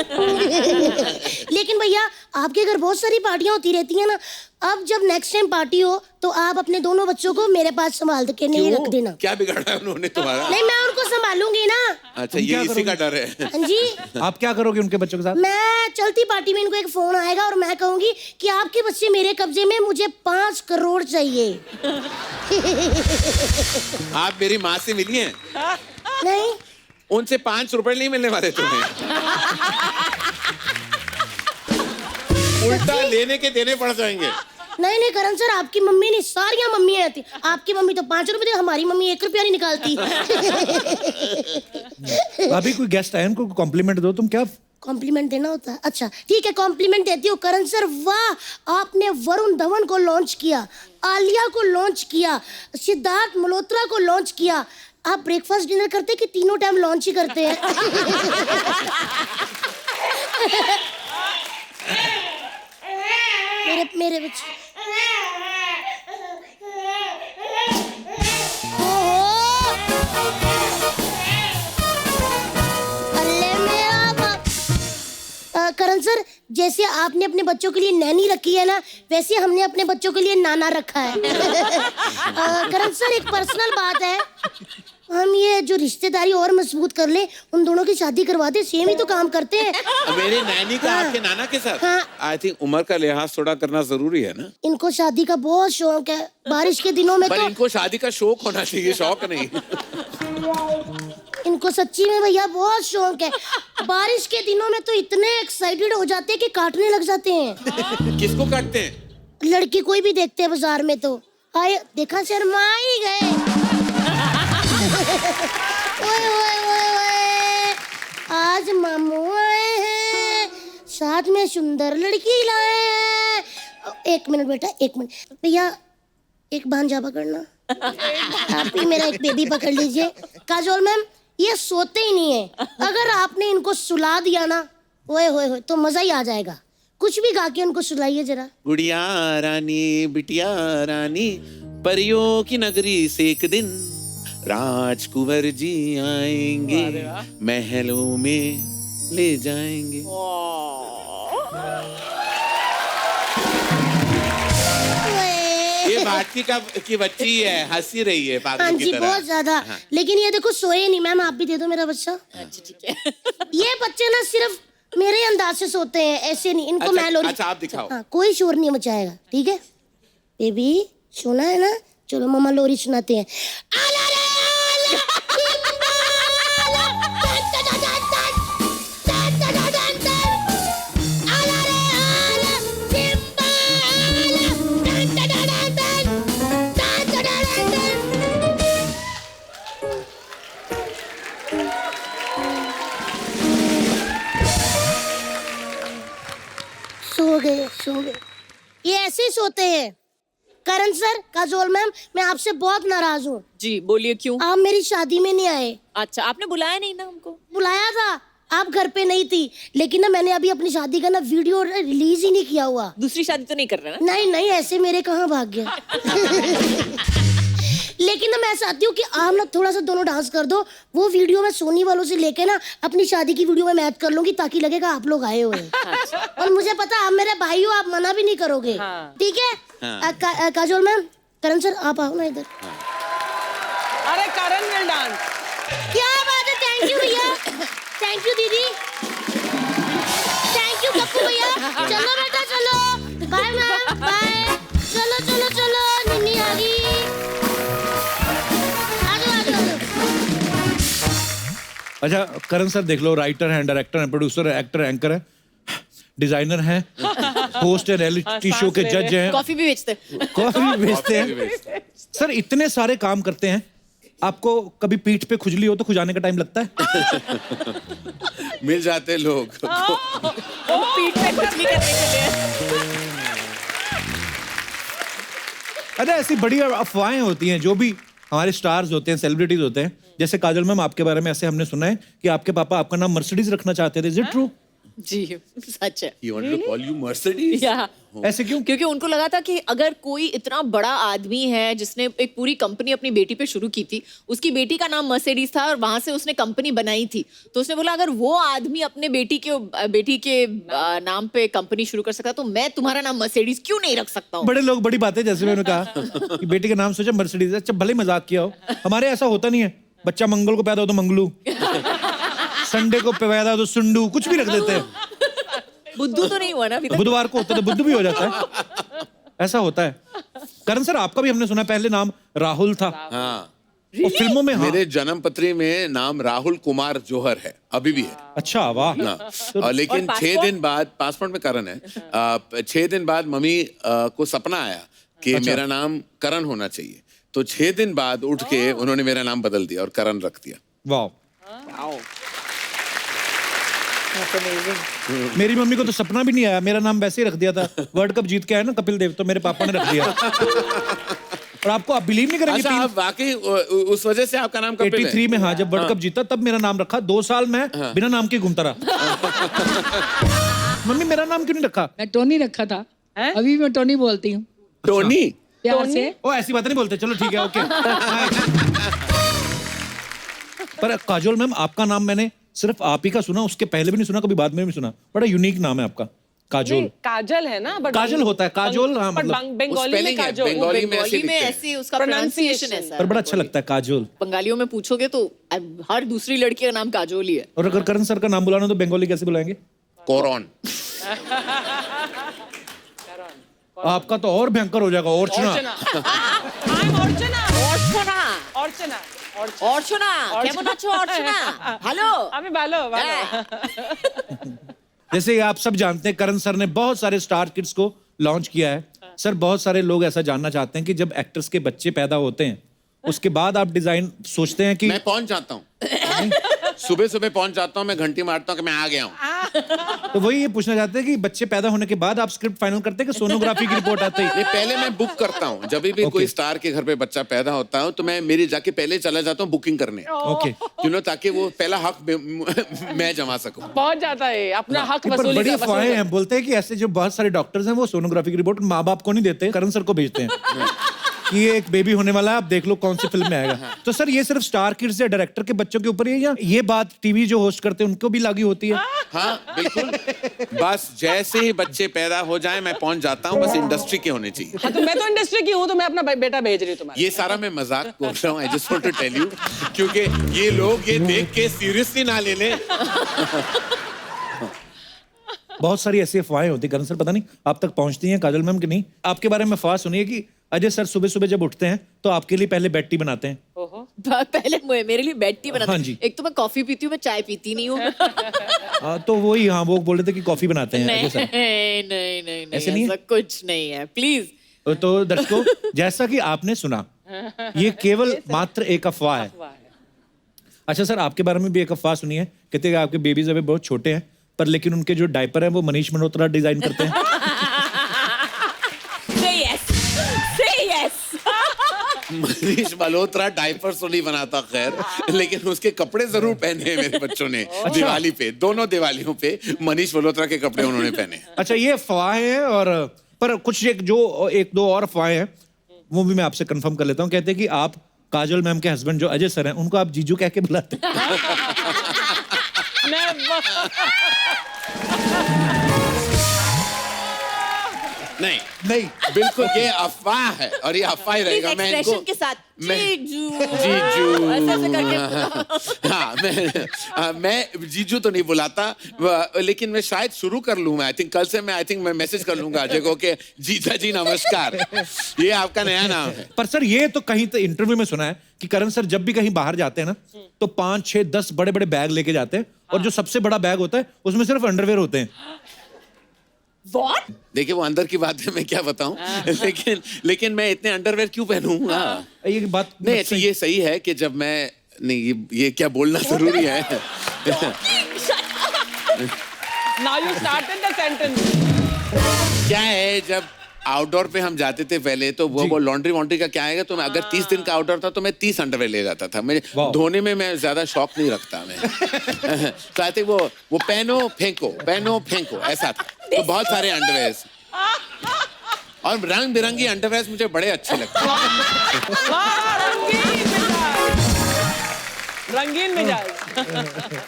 Speaker 5: लेकिन भैया, आपके घर बहुत सारी पार्टियां होती रहती है ना। अब जब नेक्स्ट टाइम पार्टी हो तो आप अपने दोनों बच्चों को मेरे पास संभाल के नहीं रख देना।
Speaker 3: क्या बिगाड़ा है उन्होंने तुम्हारा?
Speaker 5: नहीं, मैं उनको संभालूंगी ना।
Speaker 3: अच्छा,
Speaker 1: तुम
Speaker 3: ये
Speaker 1: क्या
Speaker 3: इसी का
Speaker 1: करोगे?
Speaker 3: डर है।
Speaker 5: हाँ जी,
Speaker 1: आप क्या करोगे उनके बच्चों के साथ?
Speaker 5: मैं चलती पार्टी में इनको एक फोन आएगा और मैं कहूंगी कि आपके बच्चे मेरे कब्जे में, मुझे 5 करोड़ चाहिए।
Speaker 3: आप मेरी माँ से मिली हैं?
Speaker 5: नहीं,
Speaker 3: उनसे 5 रुपए नहीं मिलने वाले तुम्हें। उल्टा लेने के देने पड़ जाएंगे।
Speaker 5: नहीं नहीं करण सर, आपकी मम्मी नहीं, सारियां मम्मियां आती। आपकी मम्मी तो 5 रुपए दे, हमारी मम्मी 1 रुपया नहीं निकालती।
Speaker 1: भाभी, कोई गेस्ट आए, उनको कॉम्प्लीमेंट दो। तुम क्या
Speaker 5: कॉम्प्लीमेंट देना होता है? अच्छा ठीक है, कॉम्प्लीमेंट देती हूँ। करण सर, वाह, आपने वरुण धवन को लॉन्च किया, आलिया को लॉन्च किया, सिद्धार्थ मल्होत्रा को लॉन्च किया। आप ब्रेकफास्ट डिनर करते कि तीनों टाइम लॉन्च ही करते हैं? मेरे बच्चे, करण सर, जैसे आपने अपने बच्चों के लिए नैनी रखी है ना, वैसे हमने अपने बच्चों के लिए नाना रखा है। करण सर, एक पर्सनल बात है, हम ये जो रिश्तेदारी और मजबूत कर ले, उन दोनों की शादी करवा दे, सेम ही तो काम करते हैं।
Speaker 3: मेरी नैनी का आपके नाना के साथ?
Speaker 5: हाँ।
Speaker 3: आई थिंक उम्र का लिहाज थोड़ा करना जरूरी है ना।
Speaker 5: इनको शादी का बहुत शौक है, बारिश के दिनों में
Speaker 3: पर
Speaker 5: तो
Speaker 3: इनको शादी का शौक होना चाहिए, शौक नहीं।
Speaker 5: इनको सच्ची में भैया बहुत शौक है। बारिश के दिनों में तो इतने एक्साइटेड हो जाते हैं कि काटने लग जाते हैं।
Speaker 3: किसको काटते हैं?
Speaker 5: लड़की कोई भी देखते हैं बाजार में तो आए, देखा, शर्मा ही गए। ओए ओए ओए ओए, आज मामू आए हैं, साथ में सुंदर लड़की लाए हैं। 1 मिनट बेटा, 1 मिनट भैया, एक भांजा पकड़ना। आप ही मेरा एक बेबी पकड़ लीजिए। काजोल मैम, ये सोते ही नहीं है, अगर आपने इनको सुला दिया ना, ओए होए होए, तो मजा ही आ जाएगा। कुछ भी गा के उनको सुलाइए जरा।
Speaker 3: गुड़िया रानी, बिटिया रानी, परियों की नगरी से एक दिन राजकुंवर जी आएंगे, महलों में ले जाएंगे। ये भारती की बच्ची है, हंसी रही है पागल
Speaker 5: हाँ
Speaker 3: की
Speaker 5: जी,
Speaker 3: तरह।
Speaker 5: बहुत ज्यादा।
Speaker 3: हाँ।
Speaker 5: लेकिन ये देखो, सोए नहीं। मैम, आप भी दे दो मेरा बच्चा।
Speaker 6: अच्छा ठीक है।
Speaker 5: ये बच्चे ना सिर्फ मेरे अंदाज से सोते हैं, ऐसे नहीं। इनको मैं लोरी।
Speaker 3: अच्छा, आप दिखाओ।
Speaker 5: हाँ, कोई शोर नहीं मचाएगा, ठीक है? बेबी, सोना है ना? चलो मम्मा लोरी सुनाते हैं। आला रे आला, चिंबाला, टन टन टन टन, टन टन टन टन। आला रे आला, चिंबाला, टन टन टन टन, टन टन टन टन। सो गए। ये ऐसे ही सोते हैं। करण सर, काजोल मैम, मैं आपसे बहुत नाराज हूँ।
Speaker 6: जी बोलिए, क्यों?
Speaker 5: आप मेरी शादी में नहीं आए।
Speaker 6: अच्छा, आपने बुलाया नहीं ना हमको?
Speaker 5: बुलाया था, आप घर पे नहीं थी। लेकिन ना, मैंने अभी अपनी शादी का ना वीडियो रिलीज ही नहीं किया हुआ।
Speaker 6: दूसरी शादी तो नहीं कर रहे ना?
Speaker 5: नहीं, ऐसे मेरे कहाँ भाग गया। लेकिन ना, मैं चाहती हूँ कि आप ना थोड़ा सा दोनों डांस कर दो। वो वीडियो मैं सोनी वालों से लेके ना अपनी शादी की वीडियो में मैच कर लूंगी, ताकि लगेगा आप लोग आए हुए हैं। और मुझे पता है आप मेरे भाई हो, आप मना भी नहीं करोगे।
Speaker 2: हाँ।
Speaker 5: ठीक है? काजोल मैम, करण सर, आप आओ ना इधर।
Speaker 2: अरे करण विल डांस।
Speaker 5: क्या बात है, थैंक यू भैया, थैंक यू दीदी, थैंक यू पप्पू भैया। चलो बेटा, चलो, बाय मैम, बाय। चलो चलो चलो, निन्नी आ गई।
Speaker 1: अच्छा, करण सर देख लो, राइटर हैं, डायरेक्टर हैं, प्रोड्यूसर है, एक्टर, एंकर है, डिजाइनर हैं, होस्ट है, रियलिटी शो के जज हैं,
Speaker 6: कॉफी भी बेचते।
Speaker 1: कॉफी भी बेचते हैं। सर, इतने सारे काम करते हैं, आपको कभी पीठ पे खुजली हो तो खुजाने का टाइम लगता है?
Speaker 3: मिल जाते लोग।
Speaker 6: वो पीठ पे कुछ नहीं करने के लिए।
Speaker 1: अच्छा, ऐसी बड़ी अफवाहें होती हैं जो भी हमारे स्टार्स होते हैं, सेलिब्रिटीज होते हैं, जैसे काजल मैम आपके बारे में ऐसे हमने सुना है कि आपके पापा आपका नाम मर्सिडीज रखना चाहते थे, इज इट ट्रू?
Speaker 4: जी सच है।
Speaker 3: He wanted to call you Mercedes?
Speaker 4: या
Speaker 1: ऐसे क्यों?
Speaker 4: क्योंकि उनको लगा था कि अगर कोई इतना बड़ा आदमी है जिसने एक पूरी कंपनी अपनी बेटी पे शुरू की थी, उसकी बेटी का नाम मर्सिडीज था और वहां से उसने कंपनी बनाई थी, तो उसने बोला अगर वो आदमी अपने बेटी के नाम पे कंपनी शुरू कर सकता तो मैं तुम्हारा नाम मर्सिडीज क्यों नहीं रख सकता हूँ।
Speaker 1: बड़े लोग बड़ी बातें, जैसे मैंने कहा कि बेटी का नाम सोचा मर्सिडीज, अच्छा भले मजाक किया हो, हमारे ऐसा होता नहीं है, बच्चा मंगल को पैदा हो तो मंगलू, संडे को पैदा हो तो सुंडू, कुछ भी रख देते हैं।
Speaker 4: बुद्धू तो नहीं हुआ ना अभी तक?
Speaker 1: बुधवार को होता है तो बुद्ध भी हो जाता है, ऐसा होता है। करण सर आपका भी हमने सुना पहले नाम राहुल था।
Speaker 3: हाँ,
Speaker 1: और फिल्मों में हाँ।
Speaker 3: मेरे जन्म पत्री में नाम राहुल कुमार जौहर है, अभी भी है।
Speaker 1: अच्छा वाह।
Speaker 3: और लेकिन 6 दिन बाद पासपोर्ट में करण है। 6 दिन बाद मम्मी को सपना आया कि मेरा नाम करण होना चाहिए, तो 6 दिन बाद उठ के उन्होंने मेरा नाम बदल दिया और करण रख दिया।
Speaker 1: वाह। मेरी मम्मी को तो सपना भी नहीं आया, मेरा नाम वैसे ही रख दिया था। वर्ल्ड कप जीत के आया ना कपिल देव, तो मेरे पापा ने रख दिया। और आपको आप बिलीव नहीं करेंगे,
Speaker 3: अच्छा, आप वाकई उस वजह से आपका नाम कपिल है?
Speaker 1: 83 में हाँ, जब वर्ल्ड कप जीता तब मेरा नाम रखा। 2 साल में बिना नाम के घूमता रहा। मम्मी मेरा नाम क्यों नहीं रखा?
Speaker 7: मैं टोनी रखा था, अभी मैं टोनी बोलती हूँ
Speaker 3: टोनी?
Speaker 7: प्यार से।
Speaker 1: ओ ऐसी बात नहीं बोलते, चलो ठीक है, ओके। पर काजोल मैम आपका नाम मैंने सिर्फ आप ही का सुना, उसके पहले भी नहीं सुना, कभी बाद में भी सुना। बड़ा यूनिक नाम है आपका, काजोल।
Speaker 2: काजल है ना, but
Speaker 1: काजल होता है, काजोल हाँ,
Speaker 2: but
Speaker 1: मतलब
Speaker 2: बंगाली में काजोल।
Speaker 3: बंगाली में ऐसे
Speaker 4: बंगाली में ऐसे उसका प्रोनाउंसिएशन है
Speaker 1: पर
Speaker 4: सर।
Speaker 1: बड़ा अच्छा लगता है काजोल।
Speaker 4: बंगालियों में पूछोगे तो हर दूसरी लड़की का नाम काजोल ही है।
Speaker 1: और अगर करण सर का नाम बुलाना तो बंगाली कैसे बुलाएंगे?
Speaker 3: कोरन।
Speaker 1: आपका तो और भयंकर हो जाएगा, अर्चना।
Speaker 4: अर्चना কেমন আছো अर्चना? हेलो
Speaker 2: আমি ভালো ভালো।
Speaker 1: जैसे आप सब जानते हैं करण सर ने बहुत सारे स्टार किड्स को लॉन्च किया है। सर बहुत सारे लोग ऐसा जानना चाहते हैं कि जब एक्टर्स के बच्चे पैदा होते हैं उसके बाद आप डिजाइन सोचते हैं कि
Speaker 3: मैं पहुंच जाता हूँ, सुबह सुबह पहुंच जाता हूँ, मैं घंटी मारता हूँ कि मैं आ गया हूँ।
Speaker 1: तो वही ये पूछना चाहते हैं कि बच्चे पैदा होने के बाद आप स्क्रिप्ट फाइनल करते हैं कि सोनोग्राफी की रिपोर्ट आती है?
Speaker 3: ये पहले मैं बुक करता हूँ, जब भी कोई स्टार के घर पे बच्चा पैदा होता है तो मैं मेरी जाके पहले चला जाता हूँ बुकिंग करने,
Speaker 1: ओके।
Speaker 3: ताकि वो पहला हक मैं जमा सकूं।
Speaker 2: पहुंच जाता है अपना हक
Speaker 1: पर
Speaker 2: वसूली
Speaker 1: बड़ी
Speaker 2: का
Speaker 1: अफवाहें हैं, बोलते हैं कि ऐसे जो बहुत सारे डॉक्टर्स हैं वो सोनोग्राफी की रिपोर्ट माँ बाप को नहीं देते, करण सर को भेजते हैं कि ये एक बेबी होने वाला है, आप देख लो कौन सी फिल्म में आएगा। तो सर ये सिर्फ स्टार किड्स या डायरेक्टर के बच्चों के ऊपर ही है या ये बात टीवी जो होस्ट करते हैं उनको भी लागू होती है?
Speaker 3: हाँ बिल्कुल, बस जैसे ही बच्चे पैदा हो जाए मैं पहुंच जाता हूँ, बस इंडस्ट्री के होने चाहिए।
Speaker 2: हाँ, तो मैं तो इंडस्ट्री की हूँ, तो मैं अपना बेटा भेज रही हूँ तुम्हारे।
Speaker 3: ये सारा मैं मजाक कर रहा हूँ, I just want to tell you, क्योंकि ये लोग ये देख के सीरियसली ना ले लें।
Speaker 1: बहुत सारी ऐसी अफवाहें होती है, करण सर पता नहीं आप तक पहुंचती हैं काजल मैम की नहीं? आपके बारे में अफवाह सुनिए कि अजय सर सुबह सुबह जब उठते हैं तो आपके लिए पहले बेड टी बनाते हैं।
Speaker 4: पहले मेरे लिए बेड टी बनाते
Speaker 1: हाँ
Speaker 4: हैं।
Speaker 1: जी।
Speaker 4: एक तो मैं कॉफी पीती हूँ, मैं चाय पीती नहीं हूँ।
Speaker 1: तो वही हाँ, वो बोल रहे थे कि कॉफी बनाते हैं अजय सर।
Speaker 4: नहीं
Speaker 1: ऐसे नहीं है?
Speaker 4: ऐसा कुछ नहीं है, प्लीज।
Speaker 1: तो दर्शकों जैसा कि आपने सुना, ये केवल मात्र एक अफवाह है। अच्छा सर आपके बारे में भी एक अफवाह सुनी है, कहते हैं कि आपके बेबीज अभी बहुत छोटे हैं पर लेकिन उनके जो डायपर हैं वो मनीष मल्होत्रा डिजाइन करते हैं।
Speaker 3: मनीष मल्होत्रा डायपर्स तो नहीं बनाता खैर, लेकिन उसके कपड़े जरूर पहने हैं मेरे बच्चों ने। दिवाली पे, दोनों दिवालियों पे मनीष मल्होत्रा के कपड़े उन्होंने पहने।
Speaker 1: अच्छा ये अफवाहें हैं, और पर कुछ एक दो और अफवाहें हैं वो भी मैं आपसे कंफर्म कर लेता हूँ। कहते हैं कि आप काजल मैम के हस्बैंड जो अजय सर हैं उनको आप जीजू कह के बुलाते हैं।
Speaker 3: नहीं
Speaker 1: नहीं
Speaker 3: बिल्कुल ये अफवाह है और ये अफवाह ही रहेगा। मैं इनको
Speaker 4: के साथ जीजू
Speaker 3: जीजू हाँ मैं जीजू तो नहीं बुलाता, लेकिन मैं शायद शुरू कर लूँ। आई थिंक कल से मैं मैसेज कर लूंगा अजय को कि जीजा जी नमस्कार, ये आपका नया नाम है।
Speaker 1: पर सर ये तो कहीं तो इंटरव्यू में सुना है कि करण सर जब भी कहीं बाहर जाते हैं ना तो 5, 6, 10 बड़े बड़े बैग लेके जाते हैं और जो सबसे बड़ा बैग होता है उसमें सिर्फ अंडरवेयर होते हैं।
Speaker 3: देखिए वो अंदर की बात है, मैं क्या बताऊं, लेकिन मैं इतने अंडरवेयर क्यों पहनूं?
Speaker 1: ये बात
Speaker 3: नहीं अच्छा ये सही है कि जब मैं नहीं ये क्या बोलना जरूरी है।
Speaker 2: Now you started the sentence.
Speaker 3: क्या है, जब आउटडोर पे हम जाते थे पहले, तो वो लॉन्ड्री वॉन्ड्री का क्या आएगा, तो मैं अगर 30 दिन का आउटडोर था तो मैं 30 अंडरवेयर ले जाता था। मेरे धोने में मैं ज्यादा शौक नहीं रखता मैं। तो आई थिंक वो पहनो फेंको ऐसा था। तो बहुत सारे अंडरवेयर और रंग बिरंगी अंडरवेयर मुझे बड़े अच्छे लगते हैं।
Speaker 2: रंगीन मिजाज।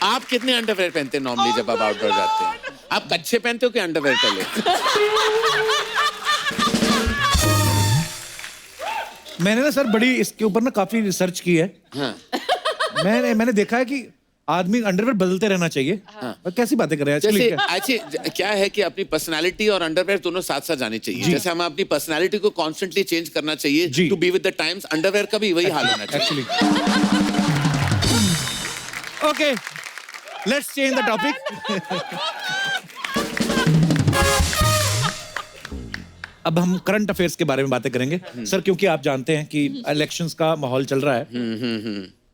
Speaker 3: आप कितने अंडरवेयर पहनते हैं नॉर्मली जब आप आउटडोर जाते हैं? आप कच्छे पहनते हो कि अंडरवेयर पहले?
Speaker 1: मैंने ना सर बड़ी इसके ऊपर ना काफी रिसर्च की है।
Speaker 3: हाँ।
Speaker 1: मैंने देखा है कि आदमी अंडरवेयर बदलते रहना चाहिए। और कैसी बातें कर रहे हैं
Speaker 3: जैसे
Speaker 1: actually
Speaker 3: क्या है कि अपनी पर्सनालिटी और अंडरवेयर दोनों साथ साथ जाने चाहिए। जैसे हमें अपनी पर्सनालिटी को कॉन्स्टेंटली चेंज करना चाहिए to be with the times, underwear का भी वही हाल होना चाहिए।
Speaker 1: Actually okay, let's change the topic. अब हम करंट अफेयर्स के बारे में बातें करेंगे सर, क्योंकि आप जानते हैं कि इलेक्शंस का माहौल चल रहा है।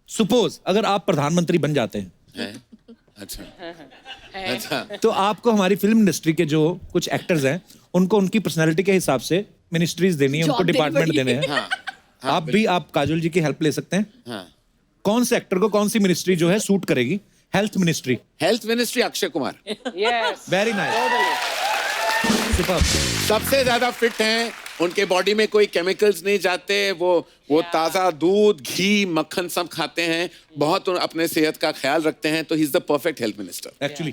Speaker 1: सपोज अगर आप प्रधानमंत्री बन जाते हैं,
Speaker 3: अच्छा,
Speaker 1: तो आपको हमारी फिल्म इंडस्ट्री के जो कुछ एक्टर्स हैं उनको उनकी पर्सनालिटी के हिसाब से मिनिस्ट्रीज देनी है, उनको डिपार्टमेंट देने हैं। आप काजोल जी की हेल्प ले सकते हैं। कौन से एक्टर को कौन सी मिनिस्ट्री जो है सूट करेगी? Health ministry
Speaker 3: Akshay Kumar.
Speaker 2: Yes,
Speaker 1: very nice, superb.
Speaker 3: सबसे ज्यादा फिट हैं, उनके बॉडी में कोई केमिकल्स नहीं जाते, वो ताजा दूध, घी, मक्खन सब खाते हैं, बहुत अपने सेहत का ख्याल रखते हैं, तो he is the perfect health minister
Speaker 1: actually.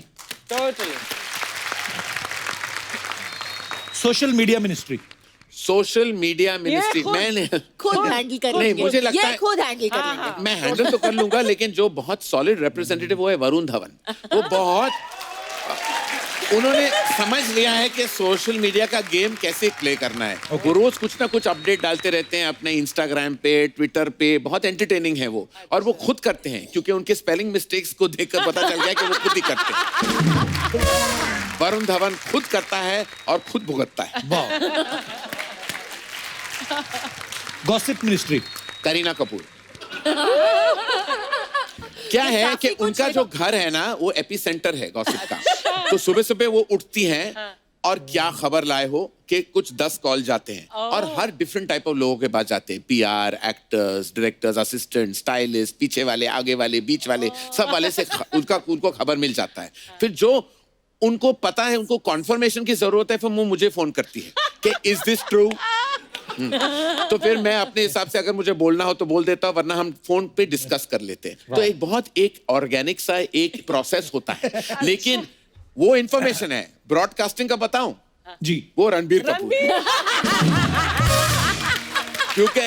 Speaker 2: Totally.
Speaker 3: Social media ministry मैंने
Speaker 4: खुद हैंडल कर
Speaker 3: नहीं,
Speaker 4: लेंगे।
Speaker 3: मुझे लगता
Speaker 4: ये
Speaker 3: है
Speaker 4: खुद हैंडल कर लेंगे।
Speaker 3: मैं हैंडल तो कर लूंगा, लेकिन जो बहुत सॉलिड रिप्रेजेंटेटिव वो है वरुण धवन। वो बहुत उन्होंने समझ लिया है कि सोशल मीडिया का गेम कैसे प्ले करना है। वो रोज कुछ ना कुछ अपडेट डालते रहते हैं अपने इंस्टाग्राम पे, ट्विटर पे, बहुत एंटरटेनिंग है वो, और वो खुद करते हैं क्योंकि उनके स्पेलिंग मिस्टेक्स को देखकर पता चल गया कि वो खुद ही करते हैं। वरुण धवन खुद करता है और खुद भुगतता है।
Speaker 1: Gossip ministry
Speaker 3: Kareena Kapoor. क्या है कि उनका जो घर है ना वो एपिसेंटर है गॉसिप का। तो सुबह सुबह वो उठती हैं और क्या खबर लाए हो कि कुछ 10 कॉल जाते हैं और हर डिफरेंट टाइप ऑफ लोगों के पास जाते हैं। PR, actors, directors, assistant, stylist, पीछे वाले, आगे वाले, बीच वाले, सब वाले से उनको खबर मिल जाता है। फिर जो उनको पता है, उनको कॉन्फर्मेशन की जरूरत है, फिर वो मुझे फोन करती है कि इज दिस ट्रू। तो फिर मैं अपने हिसाब से अगर मुझे बोलना हो तो बोल देता हूं, वरना हम फोन पे डिस्कस कर लेते हैं। तो एक ऑर्गेनिक सा एक प्रोसेस होता है, लेकिन वो इंफॉर्मेशन है। ब्रॉडकास्टिंग का बताऊं
Speaker 1: जी,
Speaker 3: वो रणबीर कपूर, क्योंकि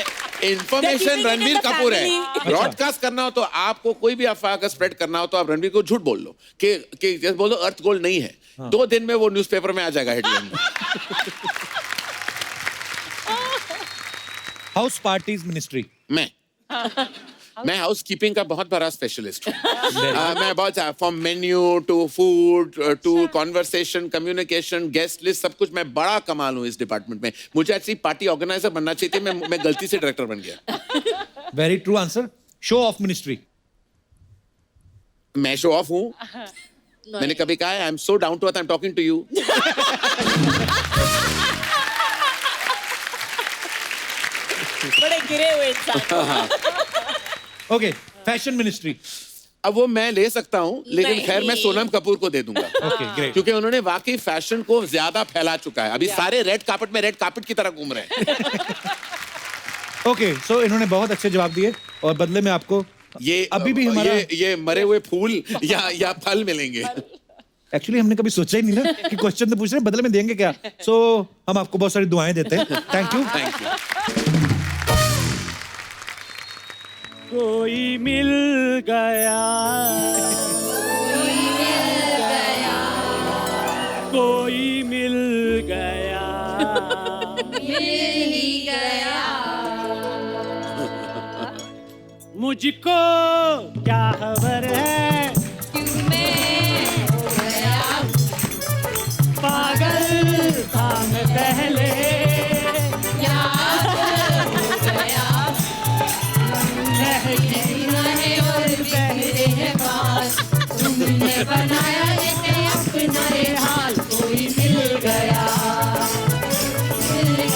Speaker 3: इंफॉर्मेशन रणबीर कपूर है। ब्रॉडकास्ट करना हो तो आपको कोई भी अफवाह का स्प्रेड करना हो तो आप रणबीर को झूठ बोल लो कि जैसे बोल दो अर्थ गोल्ड नहीं है, 2 दिन में वो न्यूज़पेपर में आ जाएगा हेडलाइन में।
Speaker 1: House parties ministry.
Speaker 3: मैं हाउस कीपिंग का बहुत बड़ा स्पेशलिस्ट हूँ। मैं बहुत from menu to food to conversation, communication, guest list, सब कुछ मैं बड़ा कमाल हूँ इस डिपार्टमेंट में। मुझे ऐसी पार्टी ऑर्गेनाइजर बनना चाहिए थी, मैं गलती से डायरेक्टर बन गया।
Speaker 1: Very true answer. Show off ministry.
Speaker 3: मैं शो ऑफ हूँ। मैंने कभी कहा है I am so down to earth, I am talking to you.
Speaker 6: बड़े गिरे हुए इंसान।
Speaker 1: Okay, fashion ministry.
Speaker 3: अब वो मैं ले सकता हूँ, लेकिन खैर मैं सोनम कपूर को दे दूंगा।
Speaker 1: Okay, great.
Speaker 3: क्योंकि उन्होंने वाकई फैशन को ज्यादा फैला चुका है। अभी सारे रेड कार्पेट की तरह घूम रहे हैं।
Speaker 1: ओके, सो इन्होंने बहुत अच्छे जवाब दिए और बदले में आपको
Speaker 3: ये
Speaker 1: अभी भी हमारा
Speaker 3: ये मरे हुए फूल या फल मिलेंगे।
Speaker 1: एक्चुअली हमने कभी सोचा ही नहीं ना कि क्वेश्चन तो पूछ रहे हैं, बदले में देंगे क्या। सो हम आपको बहुत सारी दुआएं देते हैं। Thank you.
Speaker 8: कोई मिल गया, कोई मिल गया, मुझको क्या खबर है पागल था मैं पहले,
Speaker 9: बनाया अपना हाल, कोई मिल गया, मिल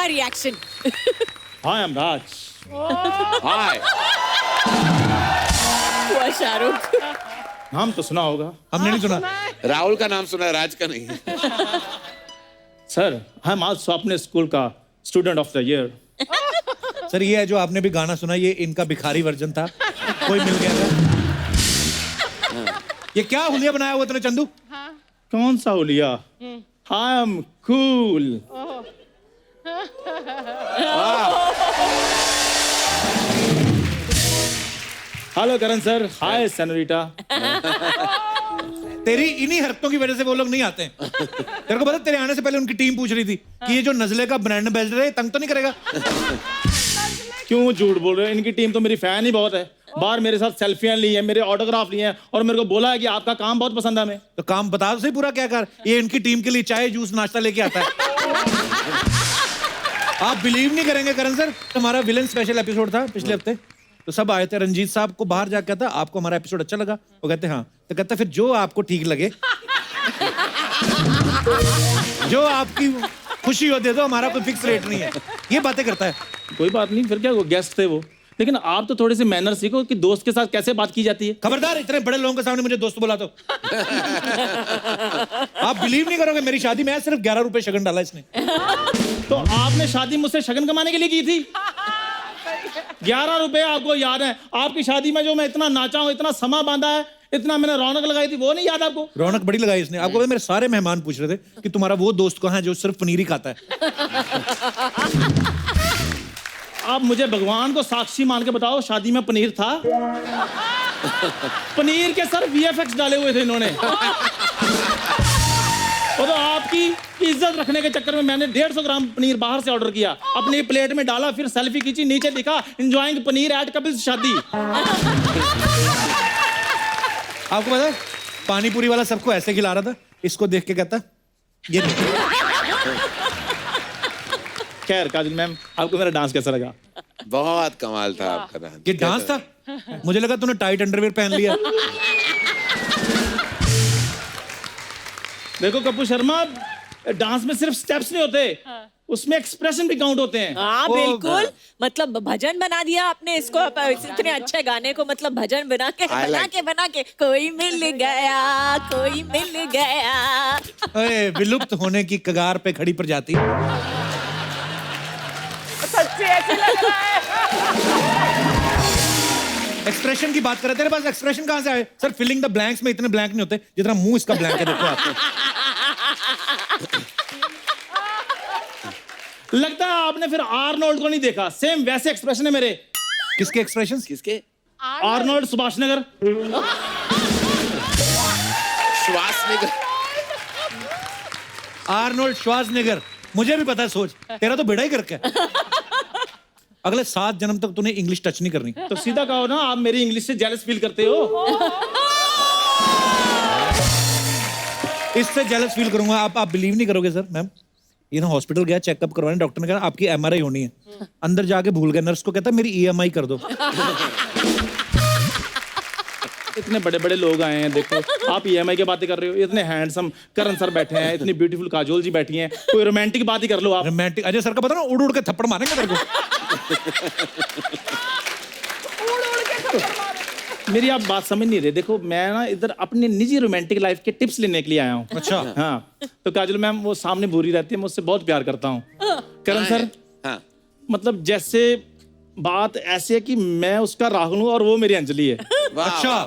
Speaker 6: का रिएक्शन।
Speaker 8: हाय, आई एम राज।
Speaker 3: हाय।
Speaker 6: हुआ शाहरुख।
Speaker 8: नाम तो सुना होगा।
Speaker 1: हमने नहीं सुना।
Speaker 3: राहुल का नाम सुना, राज का नहीं।
Speaker 8: सर, आई एम आल्सो अपने स्कूल का student of the year.
Speaker 1: Sir ये है जो आपने भी गाना सुना, ये इनका भिखारी वर्जन था, कोई मिल गया था। ये क्या हुलिया बनाया हुआ तूने चंदू?
Speaker 8: कौन सा हुलिया? I am cool. Hello Karan sir. Hi senorita.
Speaker 1: तेरी इन्हीं हरकतों की वजह से वो लोग नहीं आते हैं। तेरे को पता तेरे आने से पहले उनकी टीम पूछ रही थी कि ये जो नजले का ब्रांड एम्बेसडर है तंग तो नहीं करेगा?
Speaker 8: क्यों झूठ बोल रहे हो? इनकी टीम तो मेरी फैन ही बहुत है। बाहर मेरे साथ सेल्फियां ली हैं, मेरे ऑटोग्राफ लिए हैं और मेरे को बोला है कि आपका काम बहुत पसंद है हमें।
Speaker 1: तो काम बता दो सही पूरा क्या कर। ये इनकी टीम के लिए चाय जूस नाश्ता लेके आता है। आप बिलीव नहीं करेंगे करण सर, हमारा विलन स्पेशल एपिसोड था पिछले हफ्ते, तो सब आए थे। रंजीत साहब को बाहर जाके कहता आपको हमारा एपिसोड अच्छा लगा? वो कहते हाँ। तो कहता फिर जो आपको ठीक लगे, जो आपकी खुशी हो दे दो, हमारा कोई फिक्स रेट नहीं है। ये बातें करता है।
Speaker 8: कोई बात नहीं, फिर क्या, वो गेस्ट थे वो। लेकिन आप तो थोड़े से मैनर सीखो कि दोस्त के साथ कैसे बात की जाती है।
Speaker 1: खबरदार, इतने बड़े लोगों के सामने मुझे दोस्त बोला तो। आप बिलीव नहीं करोगे, मेरी शादी में सिर्फ 11 रुपए शगन डाला इसने।
Speaker 8: तो आपने शादी मुझसे शगन कमाने के लिए की थी? 11 रुपए आपको याद है? आपकी शादी में जो मैं इतना नाचा हूँ, इतना समा बांधा है, इतना मैंने रौनक लगाई थी, वो नहीं याद आपको?
Speaker 1: रौनक बड़ी लगाई इसने। आपको पता मेरे सारे मेहमान पूछ रहे थे कि तुम्हारा वो दोस्त कहाँ है जो सिर्फ पनीर ही खाता है।
Speaker 8: आप मुझे भगवान को साक्षी मान के बताओ, शादी में पनीर था? पनीर के सर VFX डाले हुए थे इन्होंने। और तो आपकी इज्जत रखने के चक्कर में मैंने 150 ग्राम पनीर बाहर से ऑर्डर किया, अपनी प्लेट में डाला, फिर सेल्फी खींची, नीचे लिखा एंजॉयिंग पनीर एट कपिल्स शादी।
Speaker 1: आपको पता है पानी पूरी वाला सबको ऐसे खिला रहा था, इसको देख के कहता ये
Speaker 8: खैर काजल मैम, आपको मेरा डांस कैसा लगा?
Speaker 3: बहुत कमाल था आपका डांस।
Speaker 1: ये डांस था? मुझे लगा तूने टाइट अंडरवेयर पहन लिया।
Speaker 8: देखो कपूर शर्मा, डांस में सिर्फ स्टेप्स नहीं होते, उसमें एक्सप्रेशन भी काउंट होते हैं।
Speaker 6: हाँ बिल्कुल, मतलब भजन बना दिया आपने इसको, इतने अच्छे गाने को, मतलब भजन बना के कोई मिल गया, कोई मिल गया।
Speaker 1: अरे विलुप्त होने की कगार पे खड़ी प्रजाति।
Speaker 2: सच्ची ऐसे लग रहा है।
Speaker 1: एक्सप्रेशन की बात कर रहे थे, तेरे पास एक्सप्रेशन कहां से आए? सर फिलिंग द ब्लैंक्स में इतने ब्लैंक नहीं होते जितना मुंह इसका ब्लैंक है। देखो आपको
Speaker 8: लगता है आपने फिर आर्नोल्ड को नहीं देखा, सेम वैसे एक्सप्रेशन है मेरे।
Speaker 1: किसके एक्सप्रेशंस?
Speaker 3: किसके?
Speaker 8: आर्नोल्ड सुभाषनगर।
Speaker 3: श्वासनिगर।
Speaker 1: Arnold Schwarzenegger. मुझे भी पता है, सोच तेरा तो बेड़ा ही करके अगले 7 जन्म तक तूने इंग्लिश टच नहीं करनी।
Speaker 8: तो सीधा कहो ना, आप मेरी इंग्लिश से जेलस फील करते हो।
Speaker 1: इससे जेलस फील करूंगा। आप बिलीव नहीं करोगे सर, मैम ये ना हॉस्पिटल गया चेकअप करवाने, डॉक्टर ने कहा आपकी MRI होनी है। अंदर जाके भूल गया, नर्स को कहता मेरी EMI कर दो।
Speaker 8: इतने बड़े बड़े लोग आए हैं, देखो आप EMI की बातें कर रहे हो। इतने हैंडसम करण सर बैठे हैं, इतनी ब्यूटीफुल काजोल जी बैठी हैं, कोई रोमांटिक बात ही कर लो आप।
Speaker 1: रोमांटिक अजय सर का पता ना, उड़ उड़ के थप्पड़ मारेंगे तेरे को।
Speaker 8: मेरी आप बात समझ नहीं रहे। देखो मैं ना इधर अपनी निजी रोमांटिक लाइफ के टिप्स लेने के लिए आया हूँ।
Speaker 1: अच्छा।
Speaker 8: हाँ, तो काजल मैम वो सामने भूरी रहती है, मैं उससे बहुत प्यार करता हूँ। करण सर,
Speaker 3: हाँ।
Speaker 8: मतलब जैसे बात ऐसी है कि मैं उसका राहुल हूँ और वो मेरी अंजलि है।
Speaker 1: अच्छा,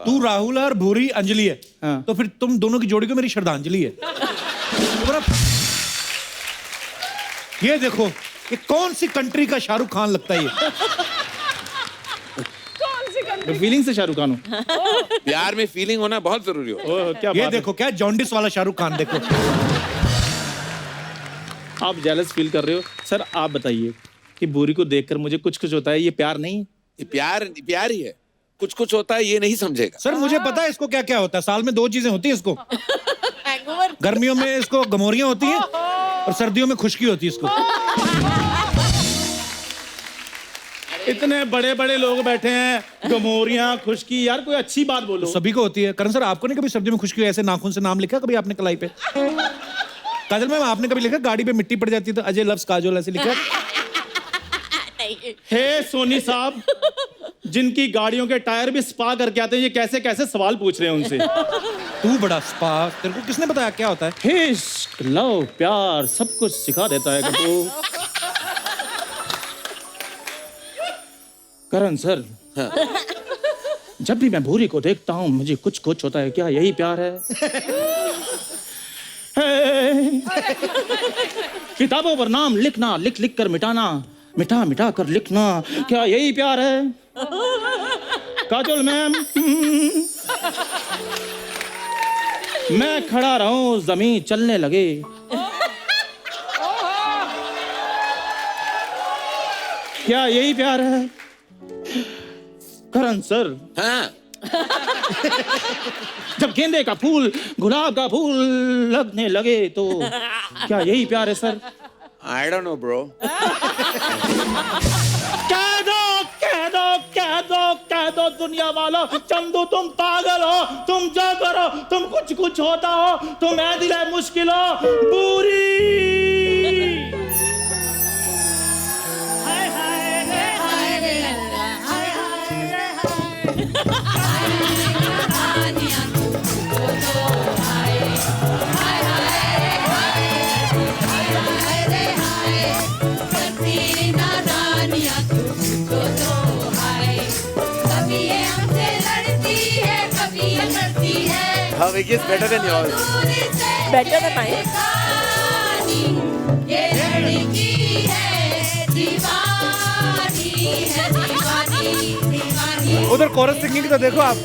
Speaker 1: तू राहुल और भूरी अंजलि है।
Speaker 8: हाँ।
Speaker 1: तो फिर तुम दोनों की जोड़ी को मेरी श्रद्धांजलि है। ये देखो, ये कौन सी कंट्री का शाहरुख खान लगता है ये?
Speaker 8: फीलिंग से शाहरुख खान हूँ।
Speaker 3: प्यार में फीलिंग होना बहुत जरूरी हो।
Speaker 8: क्या
Speaker 1: ये
Speaker 8: बात है।
Speaker 1: देखो क्या जॉन्डिस वाला शाहरुख खान देखो।
Speaker 8: आप जेलस फील कर रहे हो सर। आप बताइए कि भूरी को देखकर मुझे कुछ कुछ होता है, ये प्यार नहीं?
Speaker 3: ये प्यार ही है। कुछ कुछ होता है, ये नहीं समझेगा।
Speaker 1: सर मुझे पता है इसको क्या क्या होता है। साल में 2 चीजें होती है इसको।
Speaker 4: हैंगओवर।
Speaker 1: गर्मियों में इसको गमोरियां होती हैं और सर्दियों में खुशकी होती है इसको।
Speaker 8: इतने बड़े बड़े लोग बैठे हैं, गमोरियां, खुशकी, यार कोई अच्छी बात बोलो।
Speaker 1: सभी को होती है। करण सर आपको नहीं कभी सर्दियों में खुशकी हुई? ऐसे नाखून से नाम लिखा कभी आपने कलाई पे? काजल मैम आपने कभी लिखा गाड़ी पे मिट्टी पड़ जाती है तो अजय लव्स काजोल ऐसे लिखा?
Speaker 8: हे सोनी साहब, जिनकी गाड़ियों के टायर भी स्पा करके आते हैं, ये कैसे कैसे सवाल पूछ रहे हैं उनसे?
Speaker 1: तू बड़ा स्पा, तेरे को किसने बताया क्या होता है?
Speaker 8: इश्क, लव, प्यार सब कुछ सिखा देता है कपूर। करण सर, जब भी मैं भूरी को देखता हूँ मुझे कुछ कुछ होता है। क्या यही प्यार है? किताबों पर नाम लिखना, लिख लिख कर मिटाना, मिटा मिटा कर लिखना, क्या यही प्यार है? काजोल मैम, मैं खड़ा रहूं जमीन चलने लगे, क्या यही प्यार है? करण सर,
Speaker 3: हाँ
Speaker 8: जब गेंदे का फूल गुलाब का फूल लगने लगे तो क्या यही प्यार है sir?
Speaker 3: I don't know bro.
Speaker 8: कह दो कह दो कह दो कह दो दुनिया वालों, चंदू तुम पागल हो, तुम जो करो तुम कुछ कुछ होता हो, तुम ऐ दिल है मुश्किल हो पूरी।
Speaker 3: Her wig is better than yours.
Speaker 6: Better than mine.
Speaker 1: उधर कोरस सिंगिंग तो देखो आप।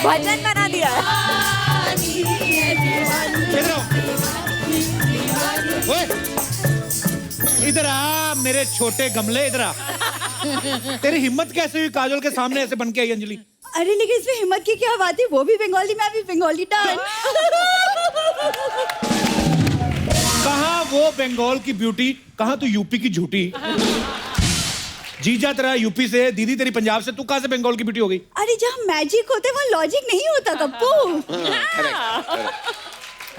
Speaker 6: भजन बना दिया है।
Speaker 1: इधर आओ। ओए, इधर आ मेरे छोटे गमले, इधर आ। तेरी हिम्मत कैसे हुई काजोल के सामने ऐसे बन के आई अंजलि?
Speaker 9: अरे लेकिन इसमें हिम्मत की क्या बात है, वो भी बंगाली, मैं भी बंगाली डांस।
Speaker 1: कहाँ वो बंगाल की ब्यूटी, कहाँ तू यूपी की झूठी? जीजा तेरा यूपी से, दीदी तेरी पंजाब से, तू कहाँ से बंगाल की ब्यूटी हो गई?
Speaker 9: अरे जहाँ मैजिक होता है वहाँ लॉजिक नहीं होता कप्पू।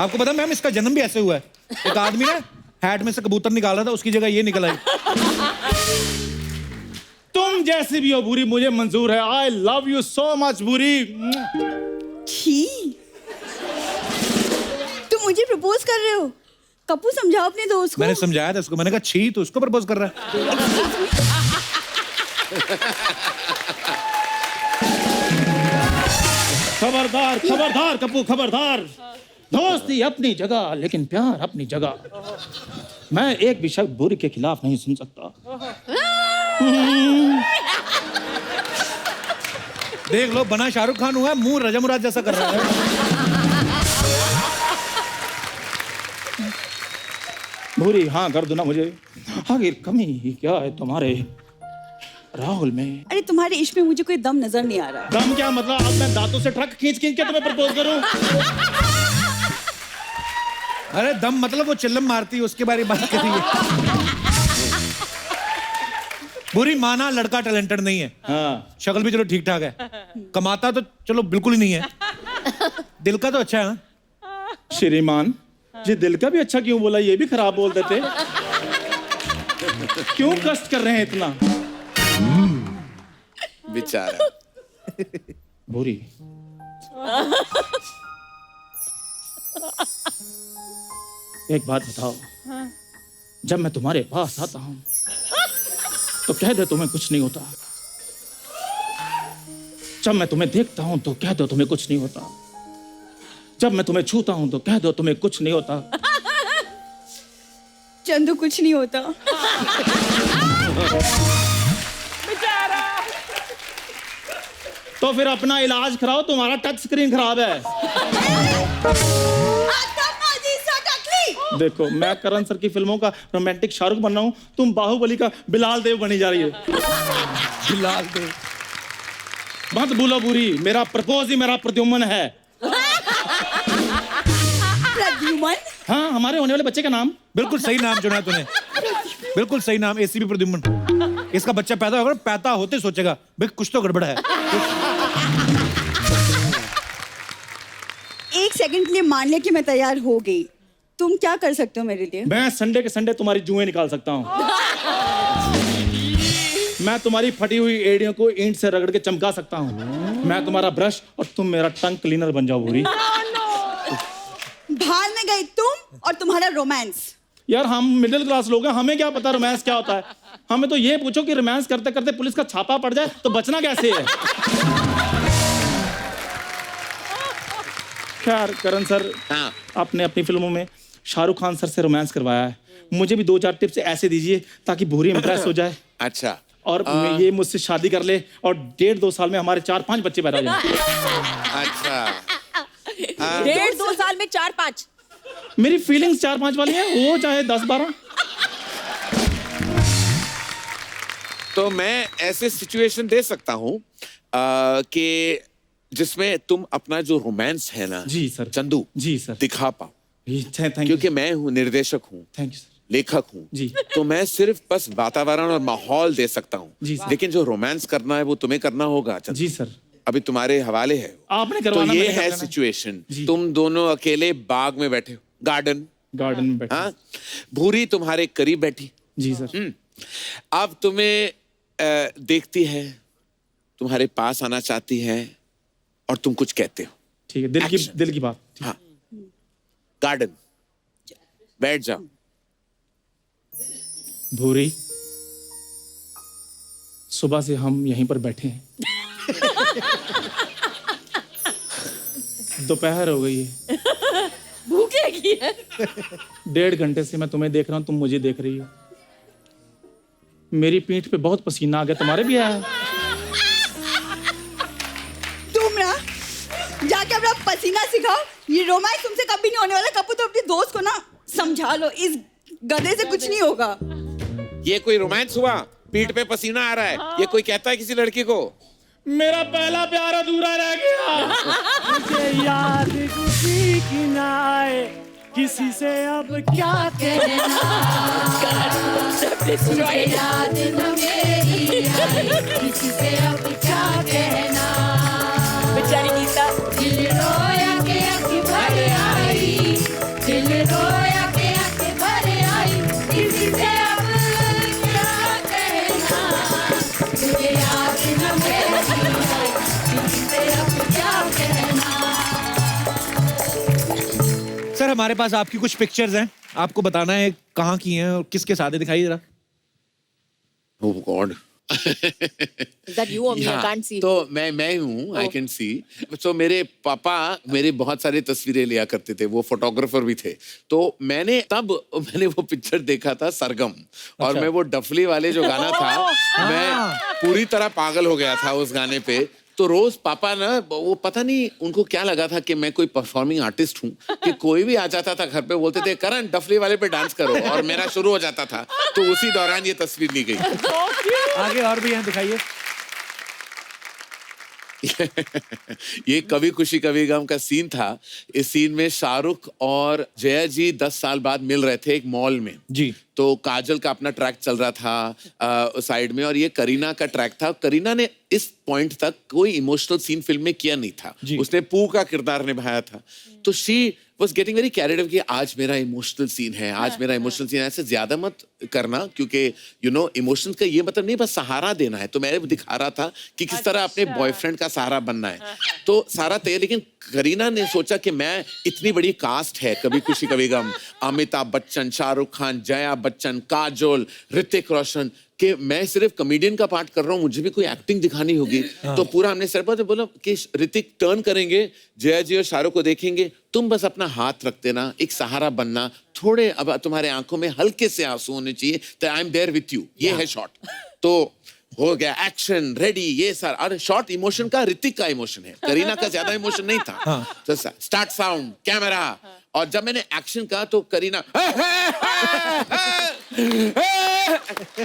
Speaker 1: आपको पता मैम इसका जन्म भी ऐसे हुआ है। एक आदमी ना हैट में से कबूतर निकाल रहा था, उसकी जगह ये निकल आई।
Speaker 8: तुम जैसी भी हो बुरी मुझे मंजूर है। I love you so much बुरी।
Speaker 9: छी, तुम मुझे प्रपोज कर रहे हो? कप्पू समझाओ अपने दोस्त को।
Speaker 1: मैंने समझाया था उसको, मैंने कहा छी तो उसको प्रपोज कर रहा है।
Speaker 8: खबरदार खबरदार कप्पू खबरदार। दोस्ती अपनी जगह लेकिन प्यार अपनी जगह। मैं एक भी शब्द बुरी के खिलाफ नहीं सुन सकता।
Speaker 1: देख लो बना शाहरुख खान हुआ है, मुंह रजा मुराद जैसा कर रहा है।
Speaker 8: भूरी हाँ कर दो ना मुझे। आखिर कमी क्या है तुम्हारे राहुल में?
Speaker 9: अरे तुम्हारे इश्क में मुझे कोई दम नजर नहीं आ रहा।
Speaker 8: दम क्या मतलब? अब मैं दांतों से ट्रक खींच खींच के तुम्हें प्रपोज करूं?
Speaker 1: अरे दम मतलब वो चिल्लम मारती है उसके बारे में बात करिए। बुरी माना लड़का टैलेंटेड नहीं है।
Speaker 8: हाँ।
Speaker 1: शक्ल भी चलो ठीक ठाक है, कमाता तो चलो बिल्कुल ही नहीं है, दिल का तो अच्छा है ना?
Speaker 8: श्रीमान जी दिल का भी अच्छा क्यों बोला? ये भी खराब बोल देते। क्यों कष्ट कर रहे हैं इतना?
Speaker 3: बेचारा
Speaker 8: भूरी एक बात बताओ, जब मैं तुम्हारे पास आता हूं तो कह दे तुम्हें कुछ नहीं होता। जब मैं तुम्हें देखता हूं तो कह दो तुम्हें कुछ नहीं होता। जब मैं तुम्हें छूता हूं तो कह दो तुम्हें कुछ नहीं होता।
Speaker 9: चंदू कुछ नहीं होता।
Speaker 8: तो फिर अपना इलाज कराओ, तुम्हारा टच स्क्रीन खराब है। देखो मैं करण सर की फिल्मों का रोमांटिक शाहरुख बन रहा हूं, तुम बाहुबली का बिलाल देव बनी जा रही है।
Speaker 1: बिलाल देव
Speaker 8: मत भूलो बुरी, मेरा प्रपोज ही मेरा प्रद्युम्न है।
Speaker 9: प्रद्युम्न?
Speaker 8: हाँ, हमारे होने वाले बच्चे का नाम।
Speaker 1: बिल्कुल सही नाम चुना है तूने, बिल्कुल सही नाम, एसीपी प्रद्युम्न। इसका बच्चा पैदा होगा, पैदा होते सोचेगा भाई कुछ तो गड़बड़ है।
Speaker 9: एक सेकंड के लिए मान लिया कि मैं तैयार हो गई, तुम क्या कर सकते हो मेरे लिए?
Speaker 8: मैं संडे के संडे तुम्हारी जुएं निकाल सकता हूँ। मैं तुम्हारी फटी हुई एड़ियों को ईंट से रगड़ के चमका सकता हूँ। मैं तुम्हारा ब्रश और तुम मेरा टंग क्लीनर बन जाओ भूरी।
Speaker 9: भाड़ में गई तुम और तुम्हारा रोमांस।
Speaker 8: यार हम मिडिल क्लास लोग हैं, हमें क्या पता रोमांस क्या होता है। हमें तो ये पूछो कि रोमांस करते करते पुलिस का छापा पड़ जाए तो बचना कैसे है। खैर करण सर,
Speaker 3: हाँ।
Speaker 8: आपने अपनी फिल्मों में शाहरुख खान सर से रोमांस करवाया है, मुझे भी 2-4 टिप्स ऐसे दीजिए ताकि भूरी इम्प्रेस हो जाए
Speaker 3: अच्छा।
Speaker 8: और ये मुझसे शादी कर ले और 1.5-2 साल में हमारे 4-5 बच्चे पैदा हो जाए।
Speaker 3: अच्छा
Speaker 6: 1.5-2 साल में 4-5।
Speaker 8: मेरी फीलिंग्स 4-5 वाली है, वो चाहे 10-12।
Speaker 3: तो मैं ऐसे सिचुएशन दे सकता हूँ कि जिसमें तुम अपना जो रोमांस है ना
Speaker 8: जी सर।
Speaker 3: चंदू
Speaker 8: जी सर।
Speaker 3: दिखा पाओ,
Speaker 8: थैंक यू।
Speaker 3: क्योंकि मैं हूँ निर्देशक हूँ,
Speaker 8: थैंक यू सर।
Speaker 3: लेखक हूँ
Speaker 8: जी।
Speaker 3: तो मैं सिर्फ बस वातावरण और माहौल दे सकता हूँ,
Speaker 8: जी सर।
Speaker 3: लेकिन जो रोमांस करना है वो तुम्हें करना होगा चंदू।
Speaker 8: जी सर।
Speaker 3: अभी तुम्हारे हवाले है।
Speaker 8: आपने
Speaker 3: तो
Speaker 8: करवाना,
Speaker 3: ये
Speaker 8: मैंने
Speaker 3: है
Speaker 8: करना।
Speaker 3: सिचुएशन,
Speaker 8: जी।
Speaker 3: तुम दोनों अकेले बाग में बैठे हो, गार्डन
Speaker 8: में बैठे।
Speaker 3: हाँ, भूरी तुम्हारे करीब बैठी।
Speaker 8: जी सर।
Speaker 3: अब तुम्हें देखती है, तुम्हारे पास आना चाहती है और तुम कुछ कहते हो।
Speaker 8: ठीक है, दिल की बात।
Speaker 3: हाँ, गार्डन बैठ जाओ।
Speaker 8: भूरी, सुबह से हम यहीं पर बैठे हैं। दोपहर हो गई है,
Speaker 6: भूख लगी है।
Speaker 8: 1.5 घंटे से मैं तुम्हें देख रहा हूँ, तुम मुझे देख रही हो। मेरी पीठ पे बहुत पसीना आ गया, तुम्हारे भी आया?
Speaker 9: तुम ना जाके अपना पसीना सिखाओ। ये रोमांस तुमसे कभी नहीं होने वाला। कपूर तो अपने दोस्त को ना समझा लो, इस गधे से कुछ नहीं होगा।
Speaker 3: ये कोई रोमांस हुआ? पीठ पे पसीना आ रहा है, ये कोई कहता है किसी लड़की को?
Speaker 8: मेरा पहला प्यार अधूरा रह गया।
Speaker 10: मुझे याद किसी की ना आए, किसी से अब क्या कहना। मुझे याद न मेरी आए, किसी से अब क्या कहना।
Speaker 6: बेचारी गीता।
Speaker 10: दिल रोया के आँखें भर आई, दिल रोया के आँखें भर आई, किसी से अब क्या कहना। मुझे याद न मेरी आए, किसी से अब क्या कहना।
Speaker 1: सर हमारे पास आपकी कुछ पिक्चर्स हैं, आपको बताना है कहाँ की हैं और किसके साथ है, दिखाइए जरा।
Speaker 3: Oh God.
Speaker 6: Is that you or me? I can't see.
Speaker 3: तो मैं हूँ, I can see. तो मेरे पापा मेरे बहुत सारे तस्वीरें लिया करते थे, वो फोटोग्राफर भी थे। तो मैंने वो पिक्चर देखा था सरगम, और मैं वो डफली वाले जो गाना था, मैं पूरी तरह पागल हो गया था उस गाने पे। तो रोज पापा ना, वो पता नहीं उनको क्या लगा था कि मैं कोई परफॉर्मिंग आर्टिस्ट हूँ, कि कोई भी आ जाता था घर पे, बोलते थे करण डफली वाले पे डांस करो, और मेरा शुरू हो जाता था। तो उसी दौरान ये तस्वीर ली गई।
Speaker 1: आगे और भी हैं, दिखाइए।
Speaker 3: ये कभी खुशी कभी गम का सीन था। इस सीन में शाहरुख और जया जी 10 साल बाद मिल रहे थे एक मॉल में
Speaker 1: जी।
Speaker 3: तो काजल का अपना ट्रैक चल रहा था साइड में, और ये करीना का ट्रैक था। करीना ने इस पॉइंट तक कोई इमोशनल सीन फिल्म में किया नहीं था, उसने पू का किरदार निभाया था। तो she was getting very carried away कि आज मेरा इमोशनल सीन है, आज मेरा इमोशनल सीन है। ऐसे ज्यादा मत करना, क्योंकि इमोशंस का ये मतलब नहीं बस सहारा देना है। तो मैं दिखा रहा था कि किस तरह अपने बॉयफ्रेंड का सहारा बनना है। तो सारा तय, लेकिन करीना ने सोचा कि मैं, इतनी बड़ी कास्ट है कभी खुशी कभी गम, अमिताभ बच्चन, शाहरुख खान, जया बच्चन, काजोल, ऋतिक रोशन, कि मैं सिर्फ कॉमेडियन का पार्ट कर रहा हूँ, मुझे भी कोई एक्टिंग दिखानी होगी। तो पूरा हमने सर पर बोला कि ऋतिक टर्न करेंगे, जया जी और शाहरुख को देखेंगे, तुम बस अपना हाथ रख देना, एक सहारा बनना, थोड़े अब तुम्हारे आंखों में हल्के से आंसू होने चाहिए, तो I am there with you. ये है शॉट। तो हो गया एक्शन रेडी, ये सारा। और शॉर्ट इमोशन का ऋतिक का इमोशन है, करीना का ज्यादा इमोशन नहीं था। तो स्टार्ट साउंड कैमरा, और जब मैंने एक्शन कहा तो करीना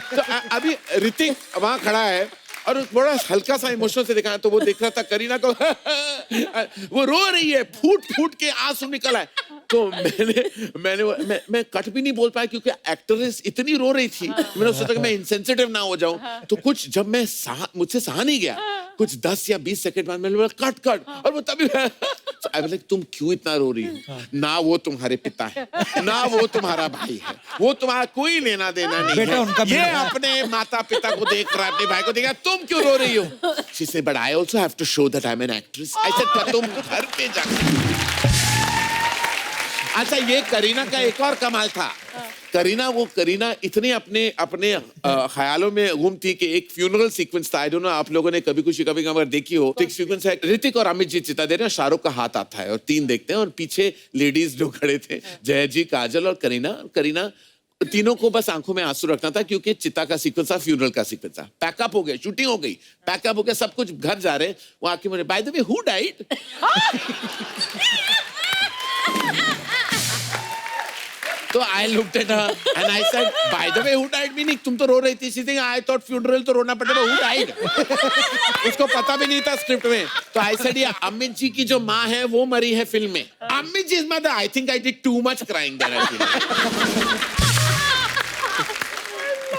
Speaker 3: तो अभी ऋतिक वहां खड़ा है और बड़ा हल्का सा इमोशनल से दिखाया, तो वो देख रहा था करीना को वो रो रही है, फूट फूट के आंसू निकल आए। तो मैं कट भी नहीं बोल पाया, क्योंकि एक्ट्रेस इतनी रो रही थी। मैंने सोचा कि मैं इनसेंसिटिव ना हो जाऊं। तो कुछ जब मैं मुझसे सहा नहीं गया, कुछ 10 या 20 सेकंड बाद मैंने बोला कट, और वो तभी आई वाज लाइक तुम क्यों इतना रो रही हो? ना वो तुम्हारे पिता है, ना वो तुम्हारा भाई है, वो तुम्हारा कोई लेना देना नहीं
Speaker 1: बेटा
Speaker 3: है।
Speaker 1: उनका
Speaker 3: ये अपने माता पिता को देख रहा है, अपने भाई को देख रहा है, तुम क्यों रो रही हो? She said, but I also have to show that I'm an actress. I said, पर तुम घर पे जाकर। अच्छा, ये करीना का एक और कमाल था। करीना इतनी अपने ख्यालों में गुम थी कि एक फ्यूनरल सीक्वेंस था। आई डोंट नो आप लोगों ने कभी खुशी कभी गम अगर देखी हो तो एक सीक्वेंस है, ऋतिक और अमित जी चिता दे रहे हैं, शाहरुख का हाथ आता है और 3 देखते हैं और पीछे लेडीज जो खड़े थे, जया जी, काजल और करीना तीनों को बस आंखों में आंसू रखना था क्योंकि चिता का सीक्वेंस था, फ्यूनरल का सीक्वेंस था। पैकअप हो गया, शूटिंग हो गई, पैकअप हो गया, सब कुछ घर जा रहे हैं। वो आके मुझे, by the way who died? तो I looked at her and I said, by the way, who died? Meaning तुम तो रो रही थी। She said, I thought funeral तो रोना पड़ेगा, who died? उसको पता भी नहीं था स्क्रिप्ट में। तो I said, ये अमित जी की जो माँ है वो मरी है फिल्म में। Amit ji mother, I think I did too much crying there actually।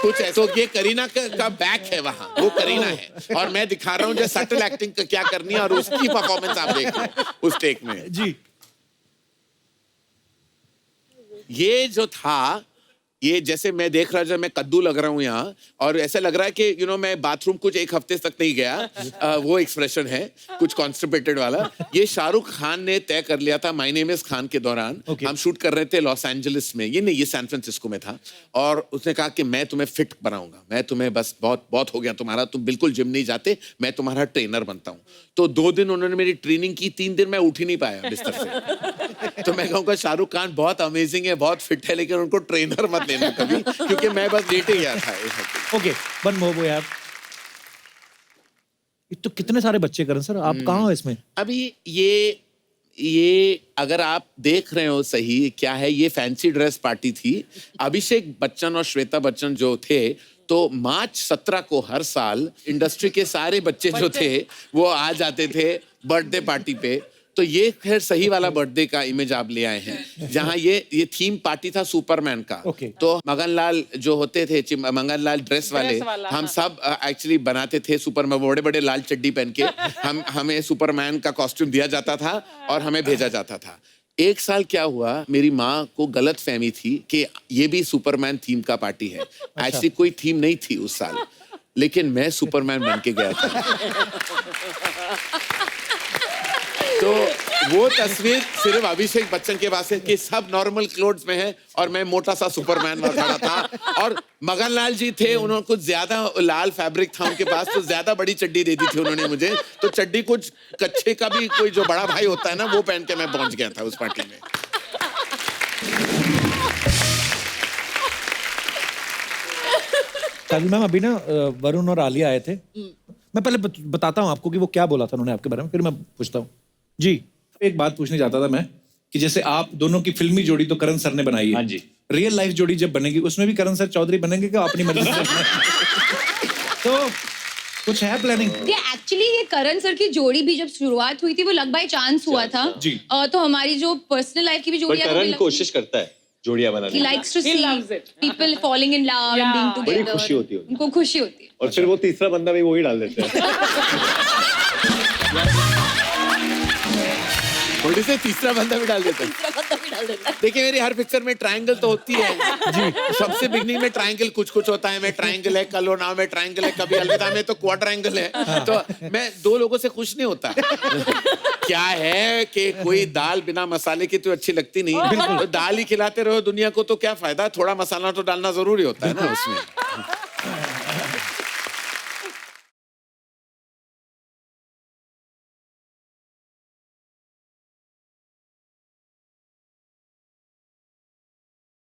Speaker 3: कुछ ऐसा, तो ये करीना का बैक है वहाँ, वो करीना है और मैं दिखा रहा हूँ जो सटल एक्टिंग क्या करनी है और उसकी परफॉर्मेंस आप देख रहे हैं उस टेक में।
Speaker 1: जी,
Speaker 3: ये जो था, ये जैसे मैं देख रहा, जब मैं कद्दू लग रहा हूँ यहाँ और ऐसा लग रहा है कि मैं बाथरूम कुछ एक हफ्ते तक नहीं गया, वो एक्सप्रेशन है कुछ कॉन्स्टिपेटेड वाला। ये शाहरुख खान ने तय कर लिया था माय नेम इज खान के दौरान। हम शूट कर रहे थे लॉस एंजलिस में, ये सैन फ्रांसिस्को में था, और उसने कहा कि मैं तुम्हें फिट बनाऊंगा, मैं तुम्हें बस बहुत हो गया तुम्हारा, तुम बिल्कुल जिम नहीं जाते, मैं तुम्हारा ट्रेनर बनता हूँ। तो 2 दिन उन्होंने मेरी ट्रेनिंग की, 3 दिन मैं उठ ही नहीं पाया बिस्तर से। तो मैं कहूँगा शाहरुख खान बहुत अमेजिंग है, बहुत फिट है, लेकिन उनको ट्रेनर मत लेना कभी, क्योंकि मैं बस लेटे गया था।
Speaker 1: ओके, वन मोर यार। तो कितने सारे बच्चे करें सर, आप कहाँ हो इसमें?
Speaker 3: अभी ये अगर आप देख रहे हो सही क्या है, ये फैंसी ड्रेस पार्टी थी। अभिषेक बच्चन और श्वेता बच्चन जो थे, तो मार्च 17 को हर साल इंडस्ट्री के सारे बच्चे जो थे वो आ जाते थे बर्थडे पार्टी पे। तो ये खैर सही वाला बर्थडे का इमेज आप ले आए हैं, जहाँ ये थीम पार्टी था सुपरमैन का। तो मगनलाल जो होते थे, मगनलाल ड्रेस वाले, हम सब एक्चुअली बनाते थे सुपरमैन, बड़े बड़े लाल चड्डी पहन के हमें सुपरमैन का कॉस्ट्यूम दिया जाता था और हमें भेजा जाता था। एक साल क्या हुआ, मेरी माँ को गलत फहमी थी कि ये भी सुपरमैन थीम का पार्टी है। एक्चुअली कोई थीम नहीं थी उस साल, लेकिन मैं सुपरमैन बन के गया था। तो वो तस्वीर सिर्फ अभिषेक बच्चन के पास है कि सब नॉर्मल क्लोथ्स में है और मैं मोटा सा सुपरमैन वहां खड़ा था। और मगनलाल जी थे, उन्होंने कुछ ज्यादा लाल फैब्रिक था उनके पास, तो ज्यादा बड़ी चड्डी दे दी थी उन्होंने मुझे। तो चड्डी कुछ कच्चे का भी कोई जो बड़ा भाई होता है ना, वो पहन के मैं पहुंच गया था उस पार्टी में।
Speaker 1: काजल मैम, अभी ना वरुण और आलिया आए थे, मैं पहले बताता हूँ आपको कि वो क्या बोला था उन्होंने आपके बारे में, फिर मैं पूछता हूँ। जी, एक बात पूछने जाता था मैं कि जैसे आप दोनों की फिल्मी जोड़ी तो करण सर ने बनाई है, हाँ जी, रियल लाइफ जोड़ी जब बनेगी उसमें भी करण सर चौधरी बनेंगे क्या अपनी मर्जी से? तो कुछ है प्लानिंग?
Speaker 10: एक्चुअली ये करण सर की जोड़ी भी जब शुरुआत हुई थी वो लक बाय चांस हुआ था जी। तो हमारी जो पर्सनल लाइफ की भी जोड़ी है,
Speaker 11: करण कोशिश करता है जोड़ियां बनाने की।
Speaker 10: He likes to see people falling in love and being together.
Speaker 11: बड़ी खुशी होती है
Speaker 10: उनको खुशी होती है।
Speaker 11: और फिर वो तीसरा बंदा भी वही डाल देते हैं।
Speaker 3: थोड़ी से तीसरा बंदा भी डाल देते हैं। देखिए, मेरी हर पिक्चर में ट्रायंगल तो होती है जी। सबसे बिगनिंग में ट्रायंगल कुछ होता है, मैं ट्रायंगल है, कल हो नाव में ट्रायंगल है, कभी अलविदा में तो क्वाड्रायंगल है। तो मैं 2 लोगों से खुश नहीं होता। क्या है कि कोई दाल बिना मसाले की तो अच्छी लगती नहीं, तो दाल ही खिलाते रहो दुनिया को तो क्या फायदा, थोड़ा मसाला तो डालना जरूरी होता है ना उसमें।